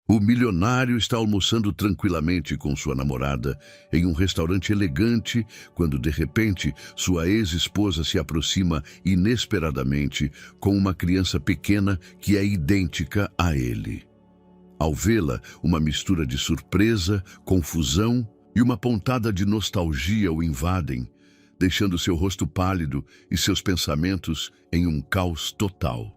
O milionário está almoçando tranquilamente com sua namorada em um restaurante elegante quando, de repente, sua ex-esposa se aproxima inesperadamente com uma criança pequena que é idêntica a ele. Ao vê-la, uma mistura de surpresa, confusão e uma pontada de nostalgia o invadem, deixando seu rosto pálido e seus pensamentos em um caos total.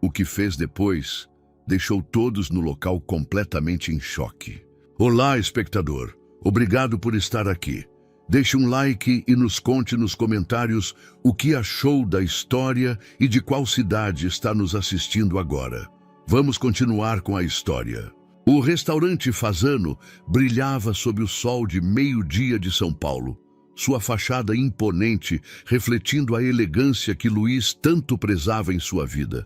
O que fez depois deixou todos no local completamente em choque. Olá, espectador. Obrigado por estar aqui. Deixe um like e nos conte nos comentários o que achou da história e de qual cidade está nos assistindo agora. Vamos continuar com a história. O restaurante Fasano brilhava sob o sol de meio-dia de São Paulo, sua fachada imponente refletindo a elegância que Luiz tanto prezava em sua vida.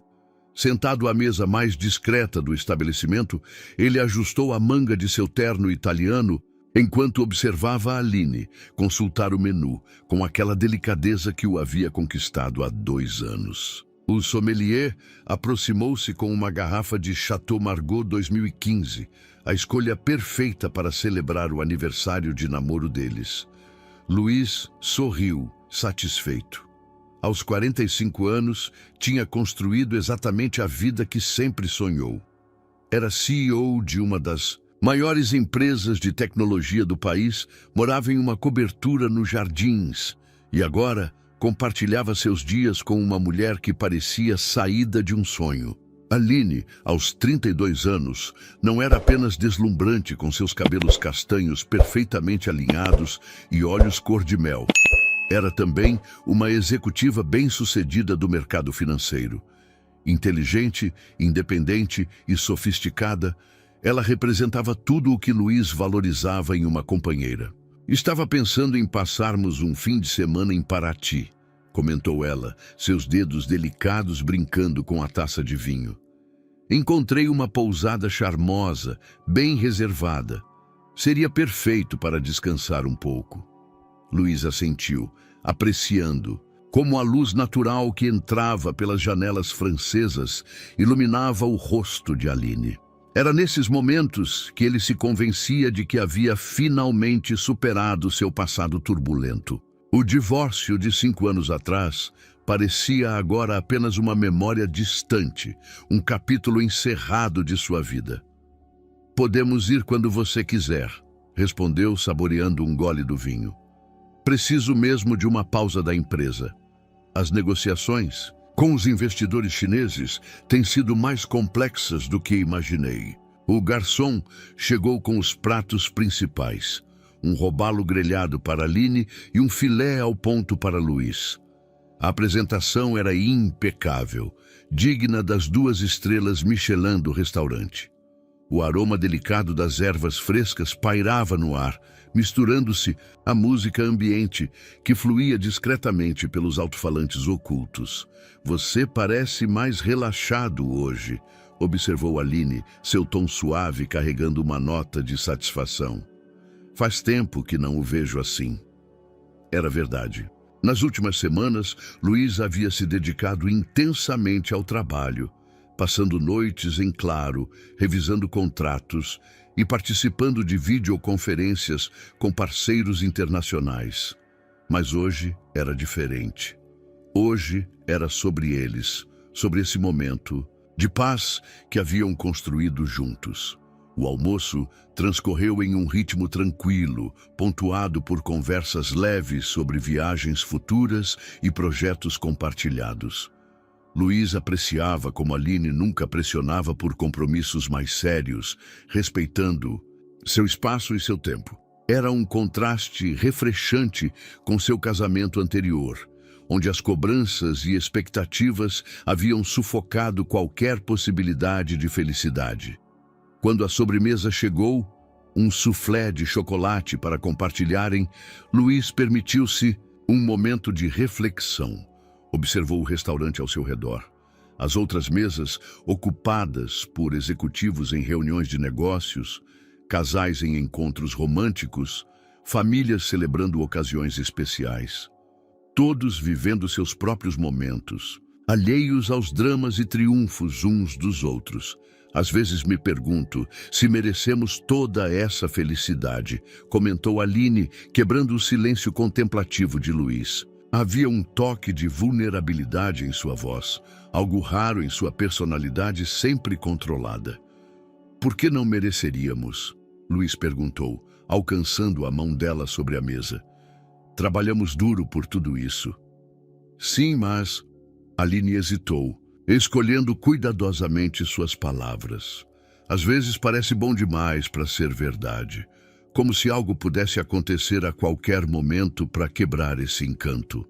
Sentado à mesa mais discreta do estabelecimento, ele ajustou a manga de seu terno italiano enquanto observava Aline consultar o menu com aquela delicadeza que o havia conquistado há 2 anos. O sommelier aproximou-se com uma garrafa de Chateau Margaux 2015, a escolha perfeita para celebrar o aniversário de namoro deles. Luiz sorriu, satisfeito. Aos 45 anos, tinha construído exatamente a vida que sempre sonhou. Era CEO de uma das maiores empresas de tecnologia do país, morava em uma cobertura nos Jardins e agora compartilhava seus dias com uma mulher que parecia saída de um sonho. Aline, aos 32 anos, não era apenas deslumbrante com seus cabelos castanhos perfeitamente alinhados e olhos cor de mel. Era também uma executiva bem-sucedida do mercado financeiro. Inteligente, independente e sofisticada, ela representava tudo o que Luiz valorizava em uma companheira. Estava pensando em passarmos um fim de semana em Paraty, comentou ela, seus dedos delicados brincando com a taça de vinho. Encontrei uma pousada charmosa, bem reservada. Seria perfeito para descansar um pouco. Luiz assentiu, apreciando como a luz natural que entrava pelas janelas francesas iluminava o rosto de Aline. Era nesses momentos que ele se convencia de que havia finalmente superado seu passado turbulento. O divórcio de 5 anos atrás parecia agora apenas uma memória distante, um capítulo encerrado de sua vida. "Podemos ir quando você quiser", respondeu, saboreando um gole do vinho. "Preciso mesmo de uma pausa da empresa. As negociações com os investidores chineses têm sido mais complexas do que imaginei." O garçom chegou com os pratos principais, um robalo grelhado para Aline e um filé ao ponto para Luiz. A apresentação era impecável, digna das 2 estrelas Michelin do restaurante. O aroma delicado das ervas frescas pairava no ar, misturando-se à música ambiente que fluía discretamente pelos alto-falantes ocultos. "Você parece mais relaxado hoje", observou Aline, seu tom suave carregando uma nota de satisfação. "Faz tempo que não o vejo assim." Era verdade. Nas últimas semanas, Luiz havia se dedicado intensamente ao trabalho, passando noites em claro, revisando contratos e participando de videoconferências com parceiros internacionais. Mas hoje era diferente. Hoje era sobre eles, sobre esse momento de paz que haviam construído juntos. O almoço transcorreu em um ritmo tranquilo, pontuado por conversas leves sobre viagens futuras e projetos compartilhados. Luiz apreciava como Aline nunca pressionava por compromissos mais sérios, respeitando seu espaço e seu tempo. Era um contraste refreshante com seu casamento anterior, onde as cobranças e expectativas haviam sufocado qualquer possibilidade de felicidade. Quando a sobremesa chegou, um soufflé de chocolate para compartilharem, Luiz permitiu-se um momento de reflexão. Observou o restaurante ao seu redor. As outras mesas, ocupadas por executivos em reuniões de negócios, casais em encontros românticos, famílias celebrando ocasiões especiais. Todos vivendo seus próprios momentos, alheios aos dramas e triunfos uns dos outros, Às vezes me pergunto se merecemos toda essa felicidade, comentou Aline, quebrando o silêncio contemplativo de Luiz. Havia um toque de vulnerabilidade em sua voz, algo raro em sua personalidade sempre controlada. Por que não mereceríamos? Luiz perguntou, alcançando a mão dela sobre a mesa. Trabalhamos duro por tudo isso. Sim, mas... Aline hesitou, escolhendo cuidadosamente suas palavras. Às vezes parece bom demais para ser verdade, como se algo pudesse acontecer a qualquer momento para quebrar esse encanto.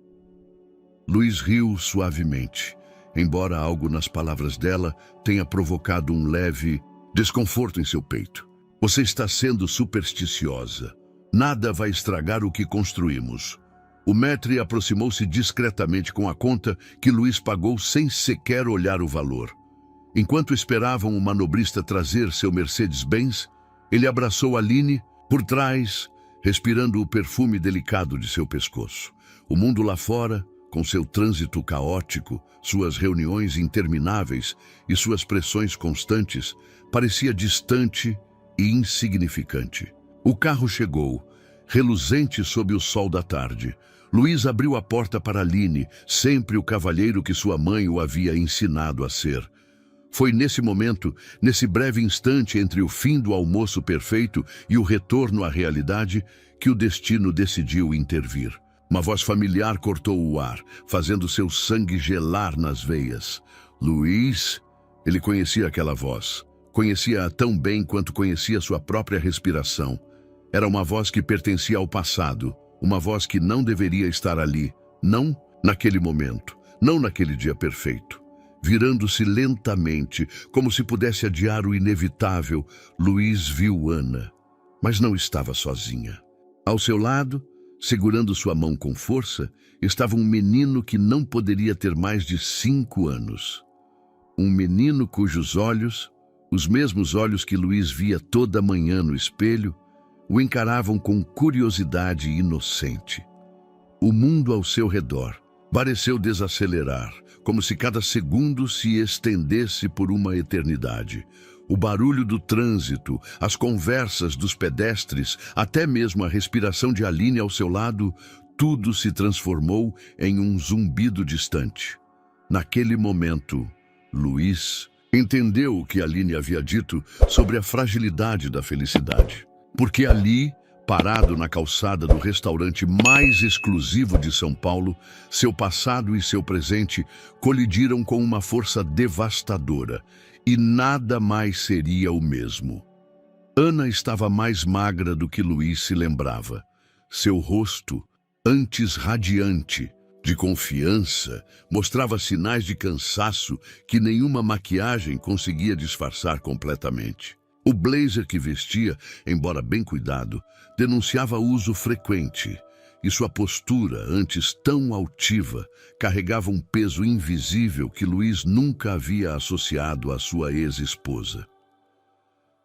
Luiz riu suavemente, embora algo nas palavras dela tenha provocado um leve desconforto em seu peito. Você está sendo supersticiosa. Nada vai estragar o que construímos. O maître aproximou-se discretamente com a conta que Luiz pagou sem sequer olhar o valor. Enquanto esperavam o manobrista trazer seu Mercedes-Benz, ele abraçou Aline por trás, respirando o perfume delicado de seu pescoço. O mundo lá fora, com seu trânsito caótico, suas reuniões intermináveis e suas pressões constantes, parecia distante e insignificante. O carro chegou, reluzente sob o sol da tarde. Luiz abriu a porta para Aline, sempre o cavalheiro que sua mãe o havia ensinado a ser. Foi nesse momento, nesse breve instante entre o fim do almoço perfeito e o retorno à realidade, que o destino decidiu intervir. Uma voz familiar cortou o ar, fazendo seu sangue gelar nas veias. Luiz, ele conhecia aquela voz. Conhecia-a tão bem quanto conhecia sua própria respiração. Era uma voz que pertencia ao passado, uma voz que não deveria estar ali, não naquele momento, não naquele dia perfeito. Virando-se lentamente, como se pudesse adiar o inevitável, Luiz viu Ana, mas não estava sozinha. Ao seu lado, segurando sua mão com força, estava um menino que não poderia ter mais de 5 anos. Um menino cujos olhos, os mesmos olhos que Luiz via toda manhã no espelho, o encaravam com curiosidade inocente. O mundo ao seu redor pareceu desacelerar, como se cada segundo se estendesse por uma eternidade. O barulho do trânsito, as conversas dos pedestres, até mesmo a respiração de Aline ao seu lado, tudo se transformou em um zumbido distante. Naquele momento, Luiz entendeu o que Aline havia dito sobre a fragilidade da felicidade. Porque ali, parado na calçada do restaurante mais exclusivo de São Paulo, seu passado e seu presente colidiram com uma força devastadora, e nada mais seria o mesmo. Ana estava mais magra do que Luiz se lembrava. Seu rosto, antes radiante, de confiança, mostrava sinais de cansaço que nenhuma maquiagem conseguia disfarçar completamente. O blazer que vestia, embora bem cuidado, denunciava uso frequente, e sua postura, antes tão altiva, carregava um peso invisível que Luiz nunca havia associado à sua ex-esposa.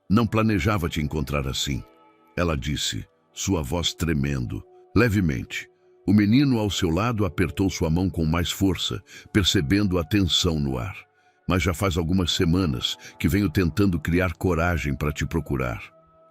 Não planejava te encontrar assim, ela disse, sua voz tremendo, levemente. O menino ao seu lado apertou sua mão com mais força, percebendo a tensão no ar. Mas já faz algumas semanas que venho tentando criar coragem para te procurar.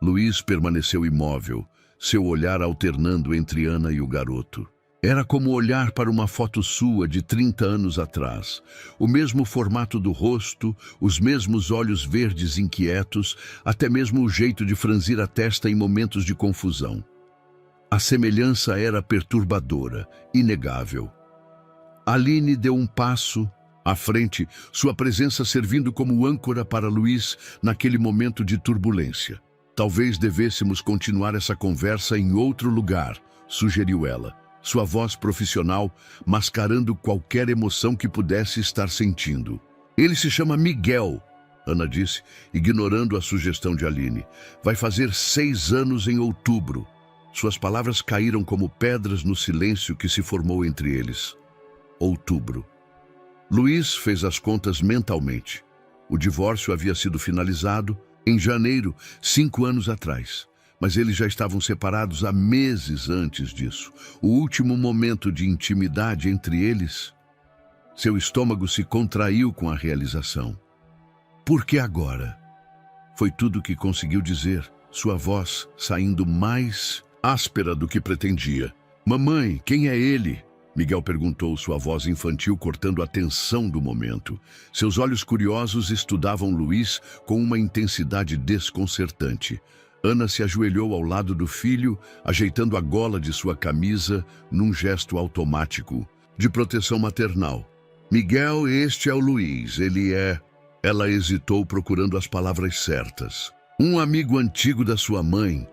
Luiz permaneceu imóvel, seu olhar alternando entre Ana e o garoto. Era como olhar para uma foto sua de 30 anos atrás. O mesmo formato do rosto, os mesmos olhos verdes inquietos, até mesmo o jeito de franzir a testa em momentos de confusão. A semelhança era perturbadora, inegável. Aline deu um passo à frente, sua presença servindo como âncora para Luiz naquele momento de turbulência. Talvez devêssemos continuar essa conversa em outro lugar, sugeriu ela, sua voz profissional mascarando qualquer emoção que pudesse estar sentindo. Ele se chama Miguel, Ana disse, ignorando a sugestão de Aline. Vai fazer 6 anos em outubro. Suas palavras caíram como pedras no silêncio que se formou entre eles. Outubro. Luiz fez as contas mentalmente. O divórcio havia sido finalizado em janeiro, 5 anos atrás. Mas eles já estavam separados há meses antes disso. O último momento de intimidade entre eles. Seu estômago se contraiu com a realização. Por que agora? Foi tudo o que conseguiu dizer, sua voz saindo mais áspera do que pretendia. Mamãe, quem é ele? Miguel perguntou, sua voz infantil cortando a tensão do momento. Seus olhos curiosos estudavam Luiz com uma intensidade desconcertante. Ana se ajoelhou ao lado do filho, ajeitando a gola de sua camisa num gesto automático, de proteção maternal. Miguel, este é o Luiz, ele é... Ela hesitou procurando as palavras certas. Um amigo antigo da sua mãe.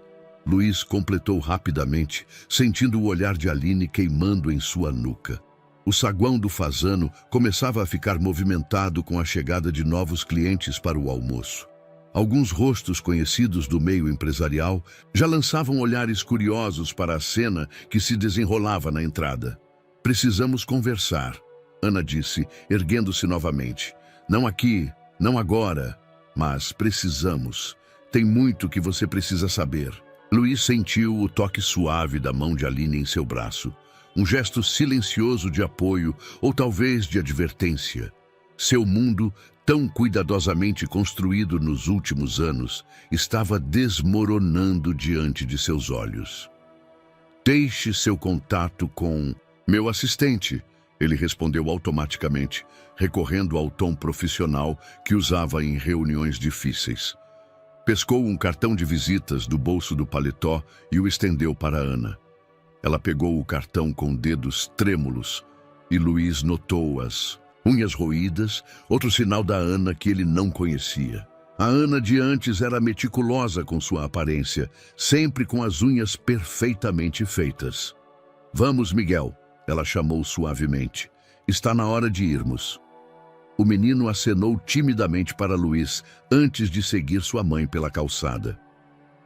Luiz completou rapidamente, sentindo o olhar de Aline queimando em sua nuca. O saguão do fazano começava a ficar movimentado com a chegada de novos clientes para o almoço. Alguns rostos conhecidos do meio empresarial já lançavam olhares curiosos para a cena que se desenrolava na entrada. Precisamos conversar, Ana disse, erguendo-se novamente. Não aqui, não agora, mas precisamos. Tem muito que você precisa saber. Luiz sentiu o toque suave da mão de Aline em seu braço. Um gesto silencioso de apoio ou talvez de advertência. Seu mundo, tão cuidadosamente construído nos últimos anos, estava desmoronando diante de seus olhos. Deixe seu contato com meu assistente, ele respondeu automaticamente, recorrendo ao tom profissional que usava em reuniões difíceis. Pescou um cartão de visitas do bolso do paletó e o estendeu para Ana. Ela pegou o cartão com dedos trêmulos e Luiz notou as unhas roídas, outro sinal da Ana que ele não conhecia. A Ana de antes era meticulosa com sua aparência, sempre com as unhas perfeitamente feitas. Vamos, Miguel, ela chamou suavemente. Está na hora de irmos. O menino acenou timidamente para Luiz antes de seguir sua mãe pela calçada.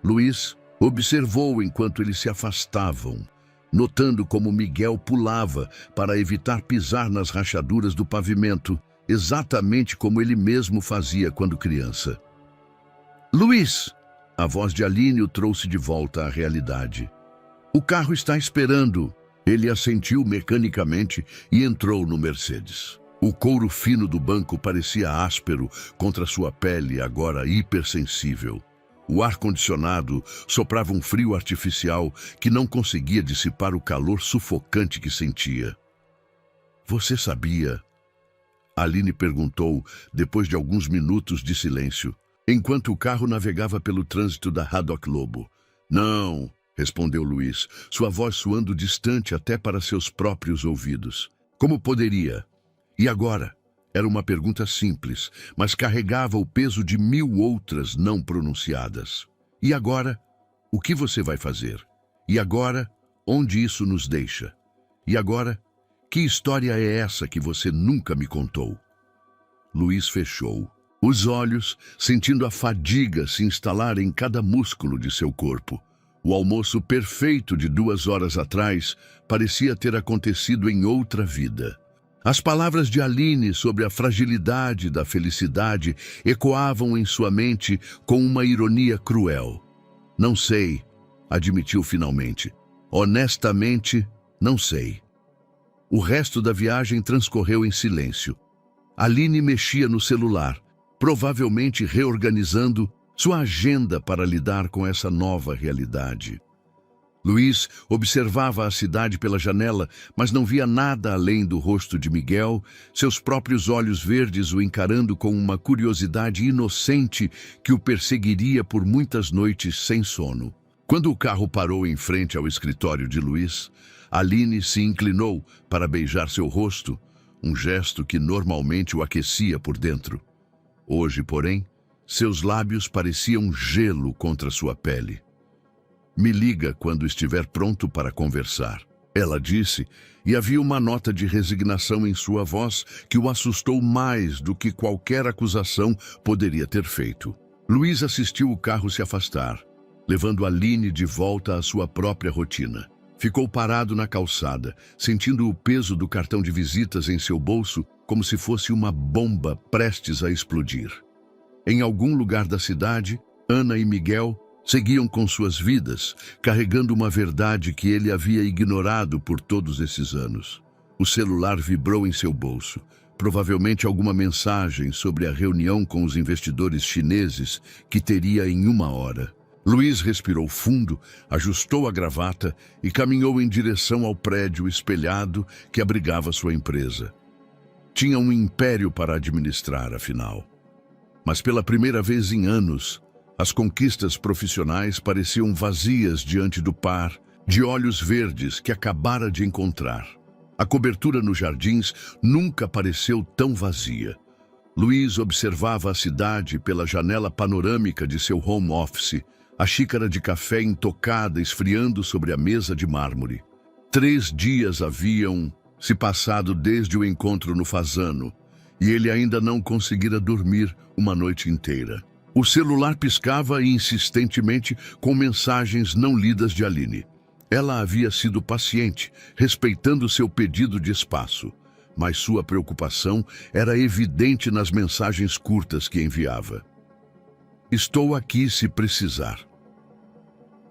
Luiz observou enquanto eles se afastavam, notando como Miguel pulava para evitar pisar nas rachaduras do pavimento, exatamente como ele mesmo fazia quando criança. Luiz! A voz de Aline o trouxe de volta à realidade. O carro está esperando. Ele assentiu mecanicamente e entrou no Mercedes. O couro fino do banco parecia áspero contra sua pele, agora hipersensível. O ar-condicionado soprava um frio artificial que não conseguia dissipar o calor sufocante que sentia. Você sabia? Aline perguntou, depois de alguns minutos de silêncio, enquanto o carro navegava pelo trânsito da Haddock Lobo. Não, respondeu Luiz, sua voz soando distante até para seus próprios ouvidos. Como poderia? E agora? Era uma pergunta simples, mas carregava o peso de 1000 outras não pronunciadas. E agora? O que você vai fazer? E agora? Onde isso nos deixa? E agora? Que história é essa que você nunca me contou? Luiz fechou os olhos, sentindo a fadiga se instalar em cada músculo de seu corpo. O almoço perfeito de 2 horas atrás parecia ter acontecido em outra vida. As palavras de Aline sobre a fragilidade da felicidade ecoavam em sua mente com uma ironia cruel. Não sei, admitiu finalmente. Honestamente, não sei. O resto da viagem transcorreu em silêncio. Aline mexia no celular, provavelmente reorganizando sua agenda para lidar com essa nova realidade. Luiz observava a cidade pela janela, mas não via nada além do rosto de Miguel, seus próprios olhos verdes o encarando com uma curiosidade inocente que o perseguiria por muitas noites sem sono. Quando o carro parou em frente ao escritório de Luiz, Aline se inclinou para beijar seu rosto, um gesto que normalmente o aquecia por dentro. Hoje, porém, seus lábios pareciam gelo contra sua pele. Me liga quando estiver pronto para conversar, ela disse, e havia uma nota de resignação em sua voz que o assustou mais do que qualquer acusação poderia ter feito. Luiz assistiu o carro se afastar, levando Aline de volta à sua própria rotina. Ficou parado na calçada, sentindo o peso do cartão de visitas em seu bolso como se fosse uma bomba prestes a explodir. Em algum lugar da cidade, Ana e Miguel seguiam com suas vidas, carregando uma verdade que ele havia ignorado por todos esses anos. O celular vibrou em seu bolso, Provavelmente alguma mensagem sobre a reunião com os investidores chineses que teria em 1 hora. Luiz respirou fundo, ajustou a gravata e caminhou em direção ao prédio espelhado que abrigava sua empresa. Tinha um império para administrar, afinal. Mas pela primeira vez em anos, as conquistas profissionais pareciam vazias diante do par de olhos verdes que acabara de encontrar. A cobertura nos jardins nunca pareceu tão vazia. Luiz observava a cidade pela janela panorâmica de seu home office, a xícara de café intocada esfriando sobre a mesa de mármore. 3 dias haviam se passado desde o encontro no Fasano, e ele ainda não conseguira dormir uma noite inteira. O celular piscava insistentemente com mensagens não lidas de Aline. Ela havia sido paciente, respeitando seu pedido de espaço, mas sua preocupação era evidente nas mensagens curtas que enviava. Estou aqui se precisar.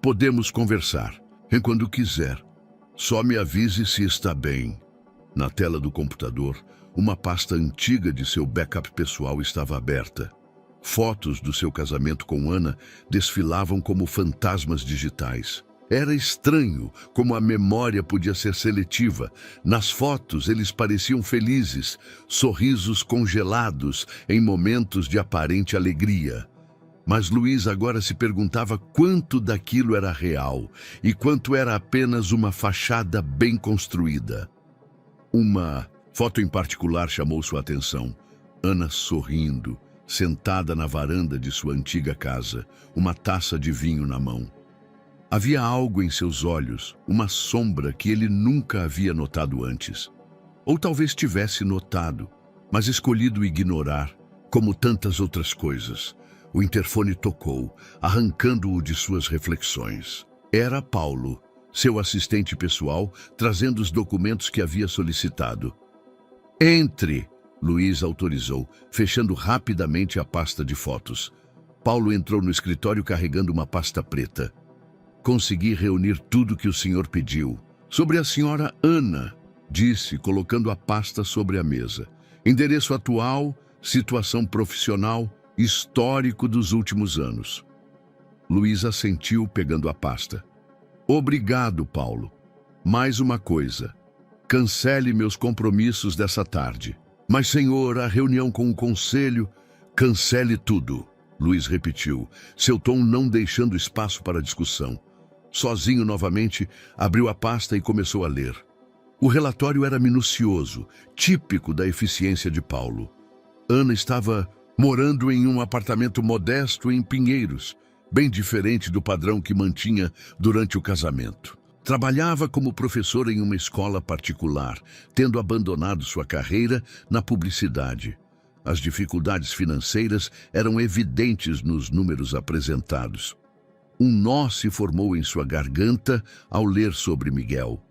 Podemos conversar, quando quiser. Só me avise se está bem. Na tela do computador, uma pasta antiga de seu backup pessoal estava aberta. Fotos do seu casamento com Ana desfilavam como fantasmas digitais. Era estranho como a memória podia ser seletiva. Nas fotos, eles pareciam felizes, sorrisos congelados em momentos de aparente alegria. Mas Luiz agora se perguntava quanto daquilo era real e quanto era apenas uma fachada bem construída. Uma foto em particular chamou sua atenção. Ana sorrindo, sentada na varanda de sua antiga casa, uma taça de vinho na mão. Havia algo em seus olhos, uma sombra que ele nunca havia notado antes. Ou talvez tivesse notado, mas escolhido ignorar, como tantas outras coisas. O interfone tocou, arrancando-o de suas reflexões. Era Paulo, seu assistente pessoal, trazendo os documentos que havia solicitado. Entre, Luiz autorizou, fechando rapidamente a pasta de fotos. Paulo entrou no escritório carregando uma pasta preta. Consegui reunir tudo que o senhor pediu. Sobre a senhora Ana, disse, colocando a pasta sobre a mesa. Endereço atual, situação profissional, histórico dos últimos anos. Luiz assentiu, pegando a pasta. Obrigado, Paulo. Mais uma coisa. Cancele meus compromissos dessa tarde. Mas, senhor, a reunião com o conselho... Cancele tudo, Luiz repetiu, seu tom não deixando espaço para discussão. Sozinho novamente, abriu a pasta e começou a ler. O relatório era minucioso, típico da eficiência de Paulo. Ana estava morando em um apartamento modesto em Pinheiros, bem diferente do padrão que mantinha durante o casamento. Trabalhava como professora em uma escola particular, tendo abandonado sua carreira na publicidade. As dificuldades financeiras eram evidentes nos números apresentados. Um nó se formou em sua garganta ao ler sobre Miguel.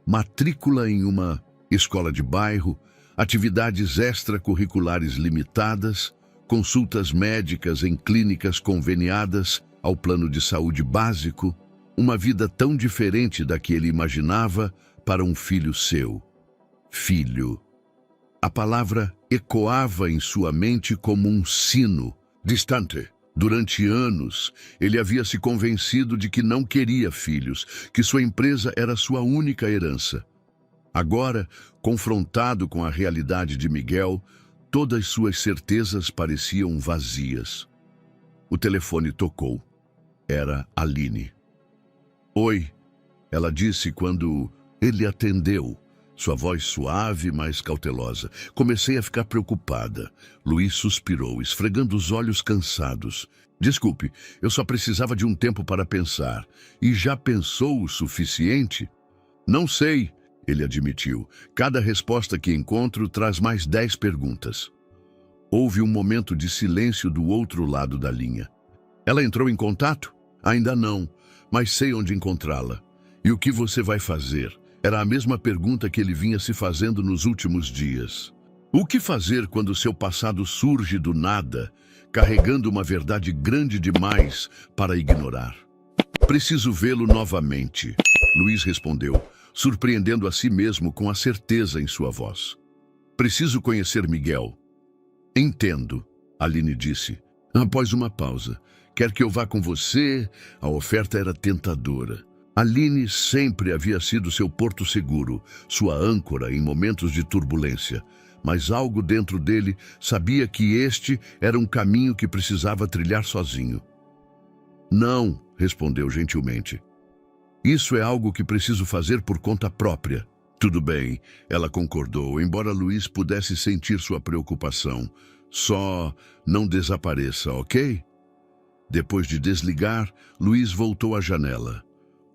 Matrícula em uma escola de bairro, atividades extracurriculares limitadas, consultas médicas em clínicas conveniadas ao plano de saúde básico, uma vida tão diferente da que ele imaginava para um filho seu. Filho. A palavra ecoava em sua mente como um sino, distante. Durante anos, ele havia se convencido de que não queria filhos, que sua empresa era sua única herança. Agora, confrontado com a realidade de Miguel, todas suas certezas pareciam vazias. O telefone tocou. Era Aline. Oi, ela disse quando ele atendeu. Sua voz suave, mas cautelosa. Comecei a ficar preocupada. Luiz suspirou, esfregando os olhos cansados. Desculpe, eu só precisava de um tempo para pensar. E já pensou o suficiente? Não sei, ele admitiu. Cada resposta que encontro traz mais 10 perguntas. Houve um momento de silêncio do outro lado da linha. Ela entrou em contato? Ainda não, mas sei onde encontrá-la. E o que você vai fazer? Era a mesma pergunta que ele vinha se fazendo nos últimos dias. O que fazer quando seu passado surge do nada, carregando uma verdade grande demais para ignorar? Preciso vê-lo novamente, Luiz respondeu, surpreendendo a si mesmo com a certeza em sua voz. Preciso conhecer Miguel. Entendo, Aline disse, após uma pausa. Quer que eu vá com você? A oferta era tentadora. Aline sempre havia sido seu porto seguro, sua âncora em momentos de turbulência. Mas algo dentro dele sabia que este era um caminho que precisava trilhar sozinho. Não, respondeu gentilmente. Isso é algo que preciso fazer por conta própria. Tudo bem, ela concordou, embora Luiz pudesse sentir sua preocupação. Só não desapareça, ok? Depois de desligar, Luiz voltou à janela.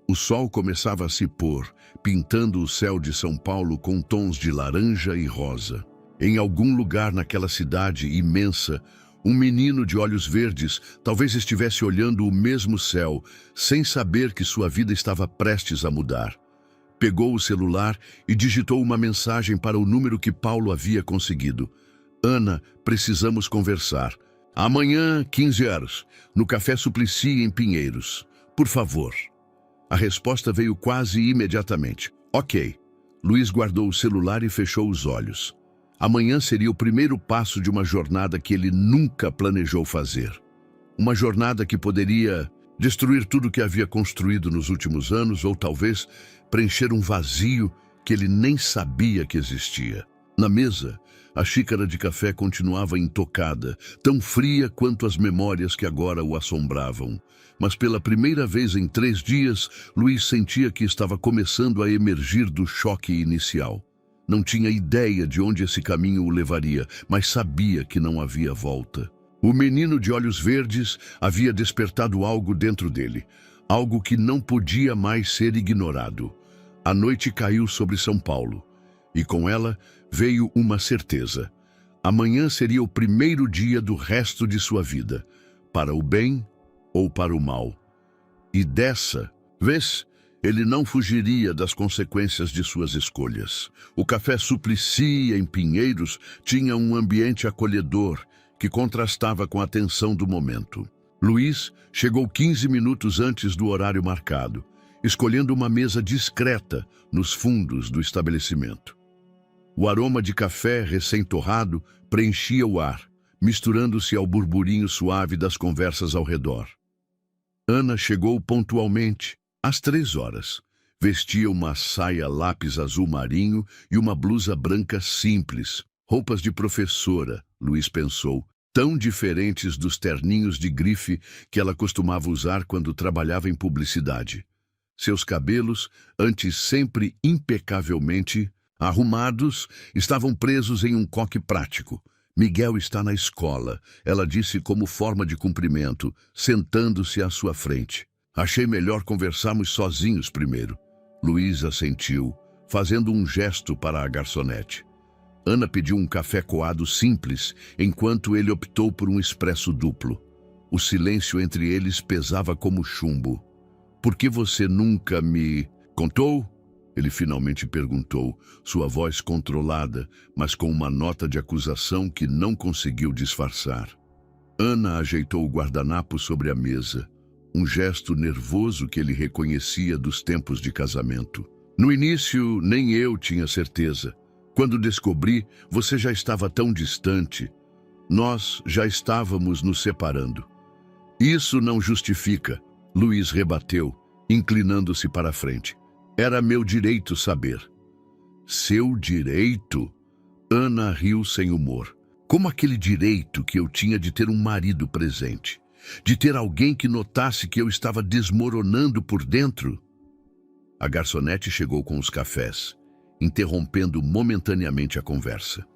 O sol começava a se pôr, pintando o céu de São Paulo com tons de laranja e rosa. Em algum lugar naquela cidade imensa, um menino de olhos verdes talvez estivesse olhando o mesmo céu, sem saber que sua vida estava prestes a mudar. Pegou o celular e digitou uma mensagem para o número que Paulo havia conseguido. Ana, precisamos conversar. Amanhã, 15 horas, no Café Suplicy, em Pinheiros. Por favor. A resposta veio quase imediatamente. Ok. Luiz guardou o celular e fechou os olhos. Amanhã seria o primeiro passo de uma jornada que ele nunca planejou fazer. Uma jornada que poderia destruir tudo que havia construído nos últimos anos ou talvez preencher um vazio que ele nem sabia que existia. Na mesa, a xícara de café continuava intocada, tão fria quanto as memórias que agora o assombravam. Mas pela primeira vez em 3 dias, Luiz sentia que estava começando a emergir do choque inicial. Não tinha ideia de onde esse caminho o levaria, mas sabia que não havia volta. O menino de olhos verdes havia despertado algo dentro dele, algo que não podia mais ser ignorado. A noite caiu sobre São Paulo, e com ela veio uma certeza. Amanhã seria o primeiro dia do resto de sua vida, para o bem ou para o mal. E dessa vez, ele não fugiria das consequências de suas escolhas. O Café Suplicy, em Pinheiros, tinha um ambiente acolhedor que contrastava com a tensão do momento. Luiz chegou 15 minutos antes do horário marcado, escolhendo uma mesa discreta nos fundos do estabelecimento. O aroma de café recém-torrado preenchia o ar, misturando-se ao burburinho suave das conversas ao redor. Ana chegou pontualmente, às 3 horas. Vestia uma saia lápis azul marinho e uma blusa branca simples. Roupas de professora, Luiz pensou, tão diferentes dos terninhos de grife que ela costumava usar quando trabalhava em publicidade. Seus cabelos, antes sempre impecavelmente arrumados, estavam presos em um coque prático. Miguel está na escola, ela disse como forma de cumprimento, sentando-se à sua frente. Achei melhor conversarmos sozinhos primeiro. Luiz assentiu, fazendo um gesto para a garçonete. Ana pediu um café coado simples, enquanto ele optou por um expresso duplo. O silêncio entre eles pesava como chumbo. Por que você nunca me contou? Ele finalmente perguntou, sua voz controlada, mas com uma nota de acusação que não conseguiu disfarçar. Ana ajeitou o guardanapo sobre a mesa, um gesto nervoso que ele reconhecia dos tempos de casamento. No início, nem eu tinha certeza. Quando descobri, você já estava tão distante. Nós já estávamos nos separando. Isso não justifica, Luiz rebateu, inclinando-se para a frente. Era meu direito saber. Seu direito? Ana riu sem humor. Como aquele direito que eu tinha de ter um marido presente, de ter alguém que notasse que eu estava desmoronando por dentro. A garçonete chegou com os cafés, interrompendo momentaneamente a conversa.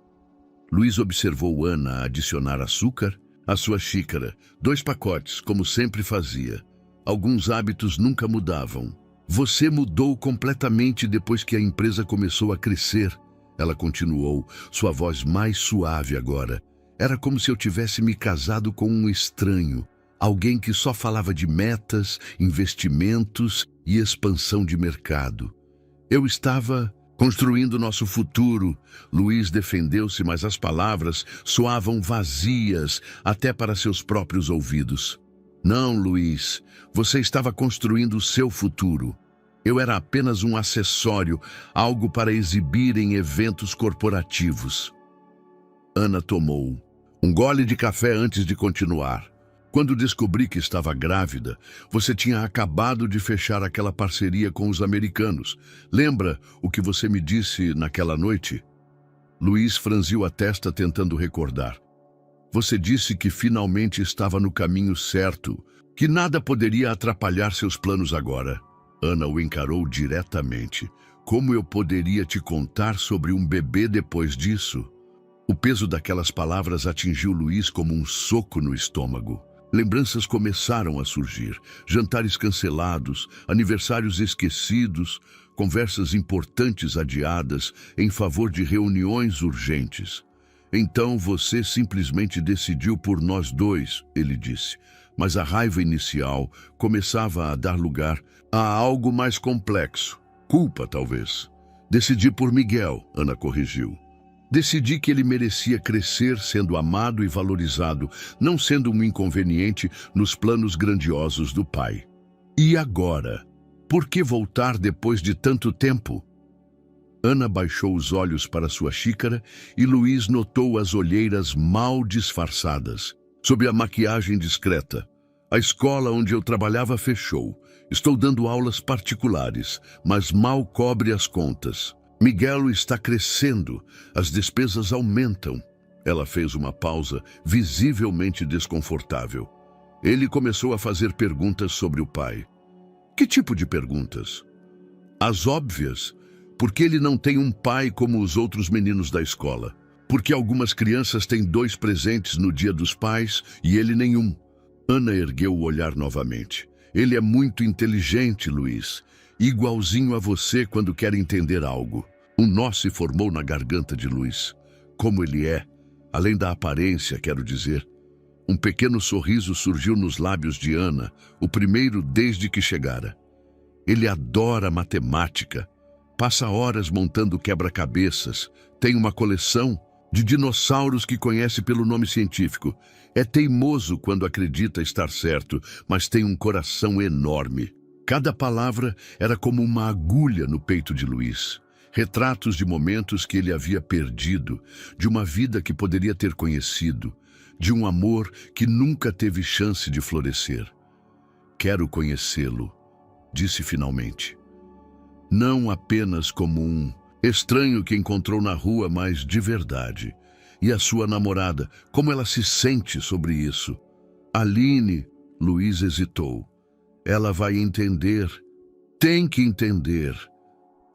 Luiz observou Ana adicionar açúcar à sua xícara, 2 pacotes, como sempre fazia. Alguns hábitos nunca mudavam. Você mudou completamente depois que a empresa começou a crescer, ela continuou, sua voz mais suave agora. Era como se eu tivesse me casado com um estranho, alguém que só falava de metas, investimentos e expansão de mercado. Eu estava construindo nosso futuro. Luiz defendeu-se, mas as palavras soavam vazias até para seus próprios ouvidos. Não, Luiz, você estava construindo o seu futuro. Eu era apenas um acessório, algo para exibir em eventos corporativos. Ana tomou um gole de café antes de continuar. Quando descobri que estava grávida, você tinha acabado de fechar aquela parceria com os americanos. Lembra o que você me disse naquela noite? Luiz franziu a testa tentando recordar. Você disse que finalmente estava no caminho certo, que nada poderia atrapalhar seus planos agora. Ana o encarou diretamente. Como eu poderia te contar sobre um bebê depois disso? O peso daquelas palavras atingiu Luiz como um soco no estômago. Lembranças começaram a surgir. Jantares cancelados, aniversários esquecidos, conversas importantes adiadas em favor de reuniões urgentes. Então você simplesmente decidiu por nós dois, ele disse. Mas a raiva inicial começava a dar lugar a algo mais complexo. Culpa, talvez. Decidi por Miguel, Ana corrigiu. Decidi que ele merecia crescer sendo amado e valorizado, não sendo um inconveniente nos planos grandiosos do pai. E agora? Por que voltar depois de tanto tempo? Ana baixou os olhos para sua xícara e Luiz notou as olheiras mal disfarçadas. Sob a maquiagem discreta, a escola onde eu trabalhava fechou. Estou dando aulas particulares, mas mal cobre as contas. Miguel está crescendo, as despesas aumentam. Ela fez uma pausa, visivelmente desconfortável. Ele começou a fazer perguntas sobre o pai. Que tipo de perguntas? As óbvias. Por que ele não tem um pai como os outros meninos da escola? Porque algumas crianças têm 2 presentes no Dia dos Pais e ele nenhum. Ana ergueu o olhar novamente. Ele é muito inteligente, Luiz. Igualzinho a você quando quer entender algo. Um nó se formou na garganta de Luiz. Como ele é, além da aparência, quero dizer. Um pequeno sorriso surgiu nos lábios de Ana, o primeiro desde que chegara. Ele adora matemática. Passa horas montando quebra-cabeças. Tem uma coleção de dinossauros que conhece pelo nome científico. É teimoso quando acredita estar certo, mas tem um coração enorme. Cada palavra era como uma agulha no peito de Luiz. Retratos de momentos que ele havia perdido, de uma vida que poderia ter conhecido, de um amor que nunca teve chance de florescer. Quero conhecê-lo, disse finalmente. Não apenas como um estranho que encontrou na rua, mas de verdade. E a sua namorada, como ela se sente sobre isso? Aline, Luiz hesitou. Ela vai entender. Tem que entender.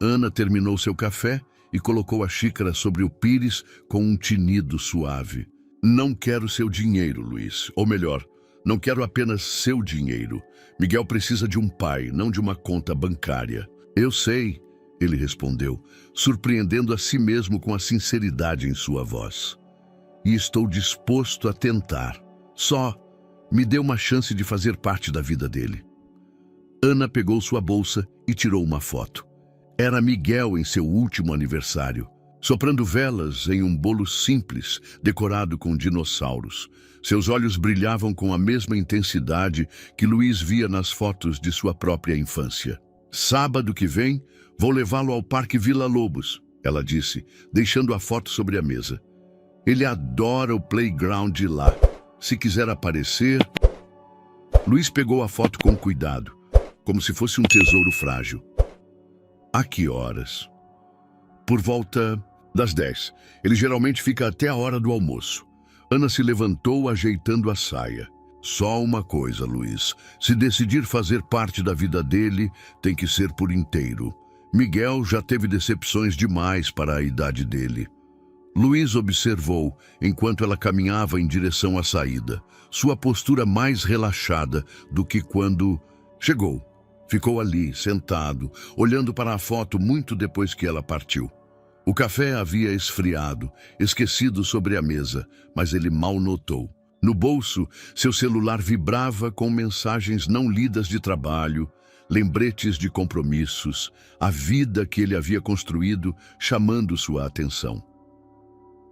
Ana terminou seu café e colocou a xícara sobre o pires com um tinido suave. Não quero seu dinheiro, Luiz. Ou melhor, não quero apenas seu dinheiro. Miguel precisa de um pai, não de uma conta bancária. Eu sei, ele respondeu, surpreendendo a si mesmo com a sinceridade em sua voz. E estou disposto a tentar. Só me dê uma chance de fazer parte da vida dele. Ana pegou sua bolsa e tirou uma foto. Era Miguel em seu último aniversário, soprando velas em um bolo simples, decorado com dinossauros. Seus olhos brilhavam com a mesma intensidade que Luiz via nas fotos de sua própria infância. Sábado que vem, vou levá-lo ao Parque Vila Lobos, ela disse, deixando a foto sobre a mesa. Ele adora o playground de lá. Se quiser aparecer... Luiz pegou a foto com cuidado, como se fosse um tesouro frágil. A que horas? Por volta das 10. Ele geralmente fica até a hora do almoço. Ana se levantou ajeitando a saia. Só uma coisa, Luiz. Se decidir fazer parte da vida dele, tem que ser por inteiro. Miguel já teve decepções demais para a idade dele. Luiz observou, enquanto ela caminhava em direção à saída, sua postura mais relaxada do que quando chegou. Ficou ali, sentado, olhando para a foto muito depois que ela partiu. O café havia esfriado, esquecido sobre a mesa, mas ele mal notou. No bolso, seu celular vibrava com mensagens não lidas de trabalho, lembretes de compromissos, a vida que ele havia construído chamando sua atenção.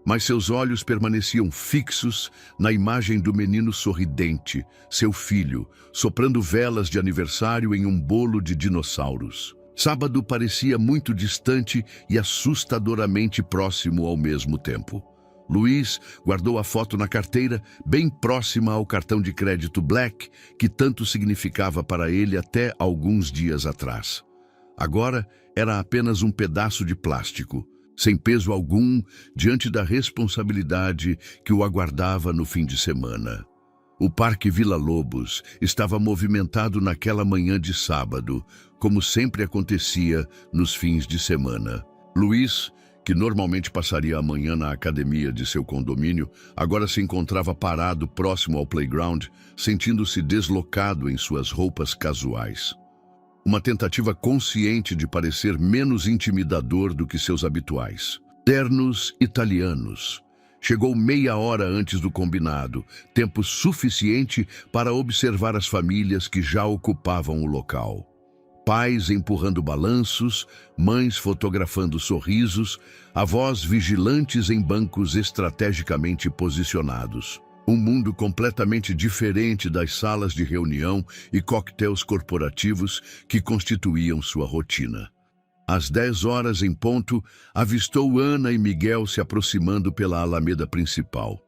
Mas seus olhos permaneciam fixos na imagem do menino sorridente, seu filho, soprando velas de aniversário em um bolo de dinossauros. Sábado parecia muito distante e assustadoramente próximo ao mesmo tempo. Luiz guardou a foto na carteira, bem próxima ao cartão de crédito Black, que tanto significava para ele até alguns dias atrás. Agora era apenas um pedaço de plástico, sem peso algum diante da responsabilidade que o aguardava no fim de semana. O Parque Vila Lobos estava movimentado naquela manhã de sábado, como sempre acontecia nos fins de semana. Luiz, que normalmente passaria a manhã na academia de seu condomínio, agora se encontrava parado próximo ao playground, sentindo-se deslocado em suas roupas casuais. Uma tentativa consciente de parecer menos intimidador do que seus habituais. Ternos italianos. Chegou meia hora antes do combinado, tempo suficiente para observar as famílias que já ocupavam o local. Pais empurrando balanços, mães fotografando sorrisos, avós vigilantes em bancos estrategicamente posicionados. Um mundo completamente diferente das salas de reunião e coquetéis corporativos que constituíam sua rotina. Às 10 horas em ponto, avistou Ana e Miguel se aproximando pela alameda principal.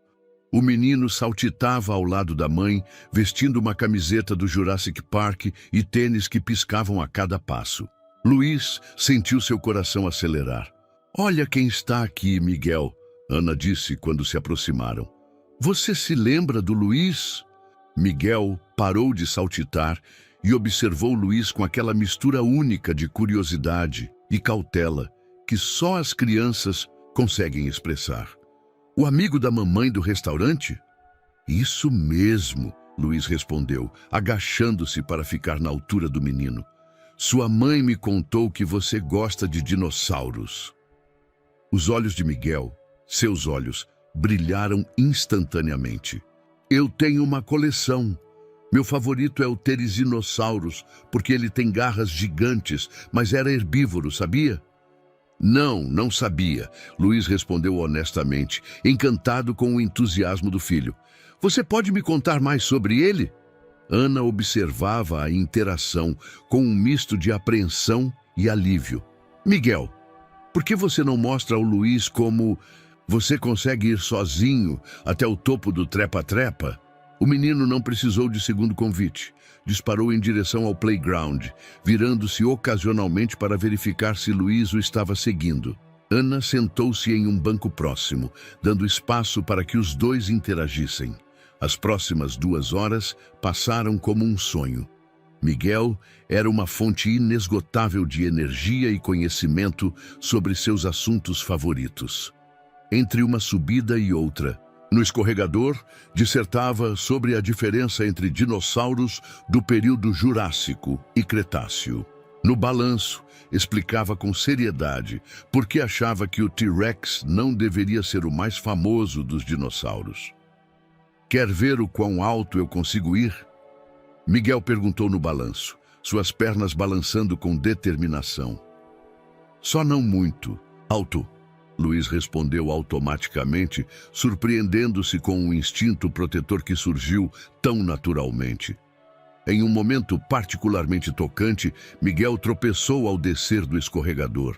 O menino saltitava ao lado da mãe, vestindo uma camiseta do Jurassic Park e tênis que piscavam a cada passo. Luiz sentiu seu coração acelerar. "Olha quem está aqui, Miguel", Ana disse quando se aproximaram. "Você se lembra do Luiz?" Miguel parou de saltitar e observou Luiz com aquela mistura única de curiosidade e cautela que só as crianças conseguem expressar. "O amigo da mamãe do restaurante?" "Isso mesmo", Luiz respondeu, agachando-se para ficar na altura do menino. "Sua mãe me contou que você gosta de dinossauros." Os olhos de Miguel, seus olhos, brilharam instantaneamente. "Eu tenho uma coleção. Meu favorito é o Therizinosaurus, porque ele tem garras gigantes, mas era herbívoro, sabia?" Não sabia", Luiz respondeu honestamente, encantado com o entusiasmo do filho. "Você pode me contar mais sobre ele?" Ana observava a interação com um misto de apreensão e alívio. "Miguel, por que você não mostra ao Luiz como você consegue ir sozinho até o topo do trepa-trepa?" O menino não precisou de segundo convite. Disparou em direção ao playground, virando-se ocasionalmente para verificar se Luiz o estava seguindo. Ana sentou-se em um banco próximo, dando espaço para que os dois interagissem. As próximas 2 horas passaram como um sonho. Miguel era uma fonte inesgotável de energia e conhecimento sobre seus assuntos favoritos. Entre uma subida e outra, no escorregador, dissertava sobre a diferença entre dinossauros do período Jurássico e Cretáceo. No balanço, explicava com seriedade por que achava que o T-Rex não deveria ser o mais famoso dos dinossauros. "Quer ver o quão alto eu consigo ir?" Miguel perguntou no balanço, suas pernas balançando com determinação. "Só não muito. Alto", Luiz respondeu automaticamente, surpreendendo-se com o instinto protetor que surgiu tão naturalmente. Em um momento particularmente tocante, Miguel tropeçou ao descer do escorregador.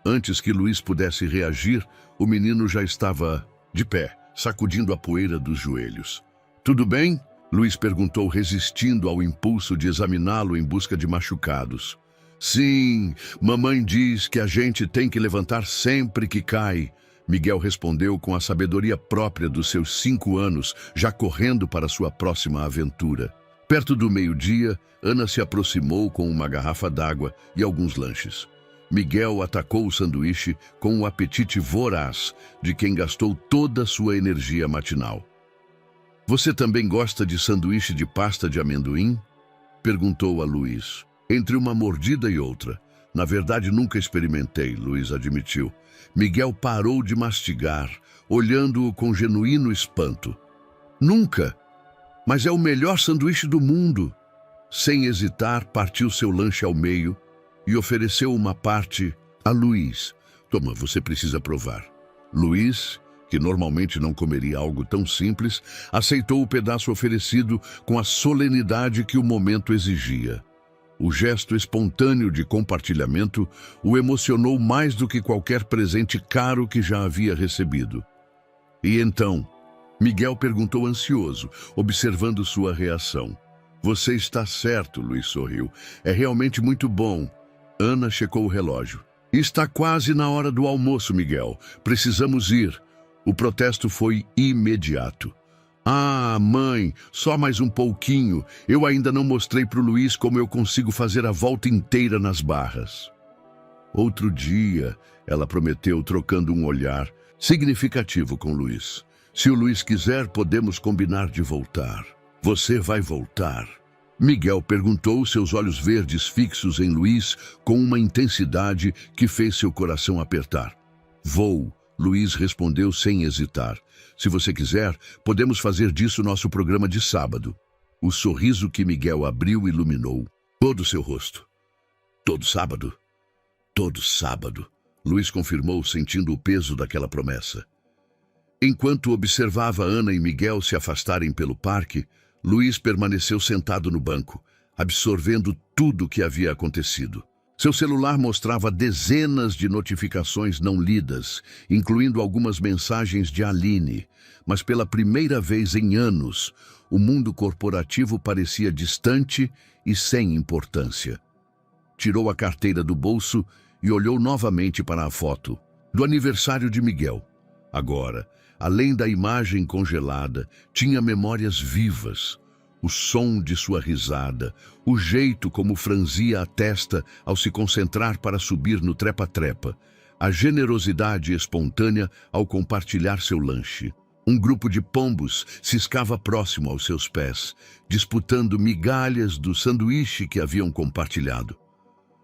Antes que Luiz pudesse reagir, o menino já estava de pé, sacudindo a poeira dos joelhos. "Tudo bem?" Luiz perguntou, resistindo ao impulso de examiná-lo em busca de machucados. "Sim, mamãe diz que a gente tem que levantar sempre que cai", Miguel respondeu com a sabedoria própria dos seus 5 anos, já correndo para sua próxima aventura. Perto do meio-dia, Ana se aproximou com uma garrafa d'água e alguns lanches. Miguel atacou o sanduíche com o apetite voraz de quem gastou toda a sua energia matinal. "Você também gosta de sanduíche de pasta de amendoim?" perguntou a Luiz. Entre uma mordida e outra. "Na verdade, nunca experimentei", Luiz admitiu. Miguel parou de mastigar, olhando-o com genuíno espanto. "Nunca? Mas é o melhor sanduíche do mundo." Sem hesitar, partiu seu lanche ao meio e ofereceu uma parte a Luiz. "Toma, você precisa provar." Luiz, que normalmente não comeria algo tão simples, aceitou o pedaço oferecido com a solenidade que o momento exigia. O gesto espontâneo de compartilhamento o emocionou mais do que qualquer presente caro que já havia recebido. E então, Miguel perguntou ansioso, observando sua reação. Você está certo, Luiz sorriu. É realmente muito bom. Ana checou o relógio. Está quase na hora do almoço, Miguel. Precisamos ir. O protesto foi imediato. Ah, mãe, só mais um pouquinho. Eu ainda não mostrei para o Luiz como eu consigo fazer a volta inteira nas barras. Outro dia, ela prometeu, trocando um olhar significativo com Luiz. Se o Luiz quiser, podemos combinar de voltar. Você vai voltar? Miguel perguntou, seus olhos verdes fixos em Luiz, com uma intensidade que fez seu coração apertar. Vou, Luiz respondeu sem hesitar. Se você quiser, podemos fazer disso nosso programa de sábado. O sorriso que Miguel abriu iluminou todo o seu rosto. Todo sábado? Todo sábado, Luiz confirmou, sentindo o peso daquela promessa. Enquanto observava Ana e Miguel se afastarem pelo parque, Luiz permaneceu sentado no banco, absorvendo tudo o que havia acontecido. Seu celular mostrava dezenas de notificações não lidas, incluindo algumas mensagens de Aline, mas pela primeira vez em anos, o mundo corporativo parecia distante e sem importância. Tirou a carteira do bolso e olhou novamente para a foto do aniversário de Miguel. Agora, além da imagem congelada, tinha memórias vivas. O som de sua risada, o jeito como franzia a testa ao se concentrar para subir no trepa-trepa, a generosidade espontânea ao compartilhar seu lanche. Um grupo de pombos ciscava próximo aos seus pés, disputando migalhas do sanduíche que haviam compartilhado.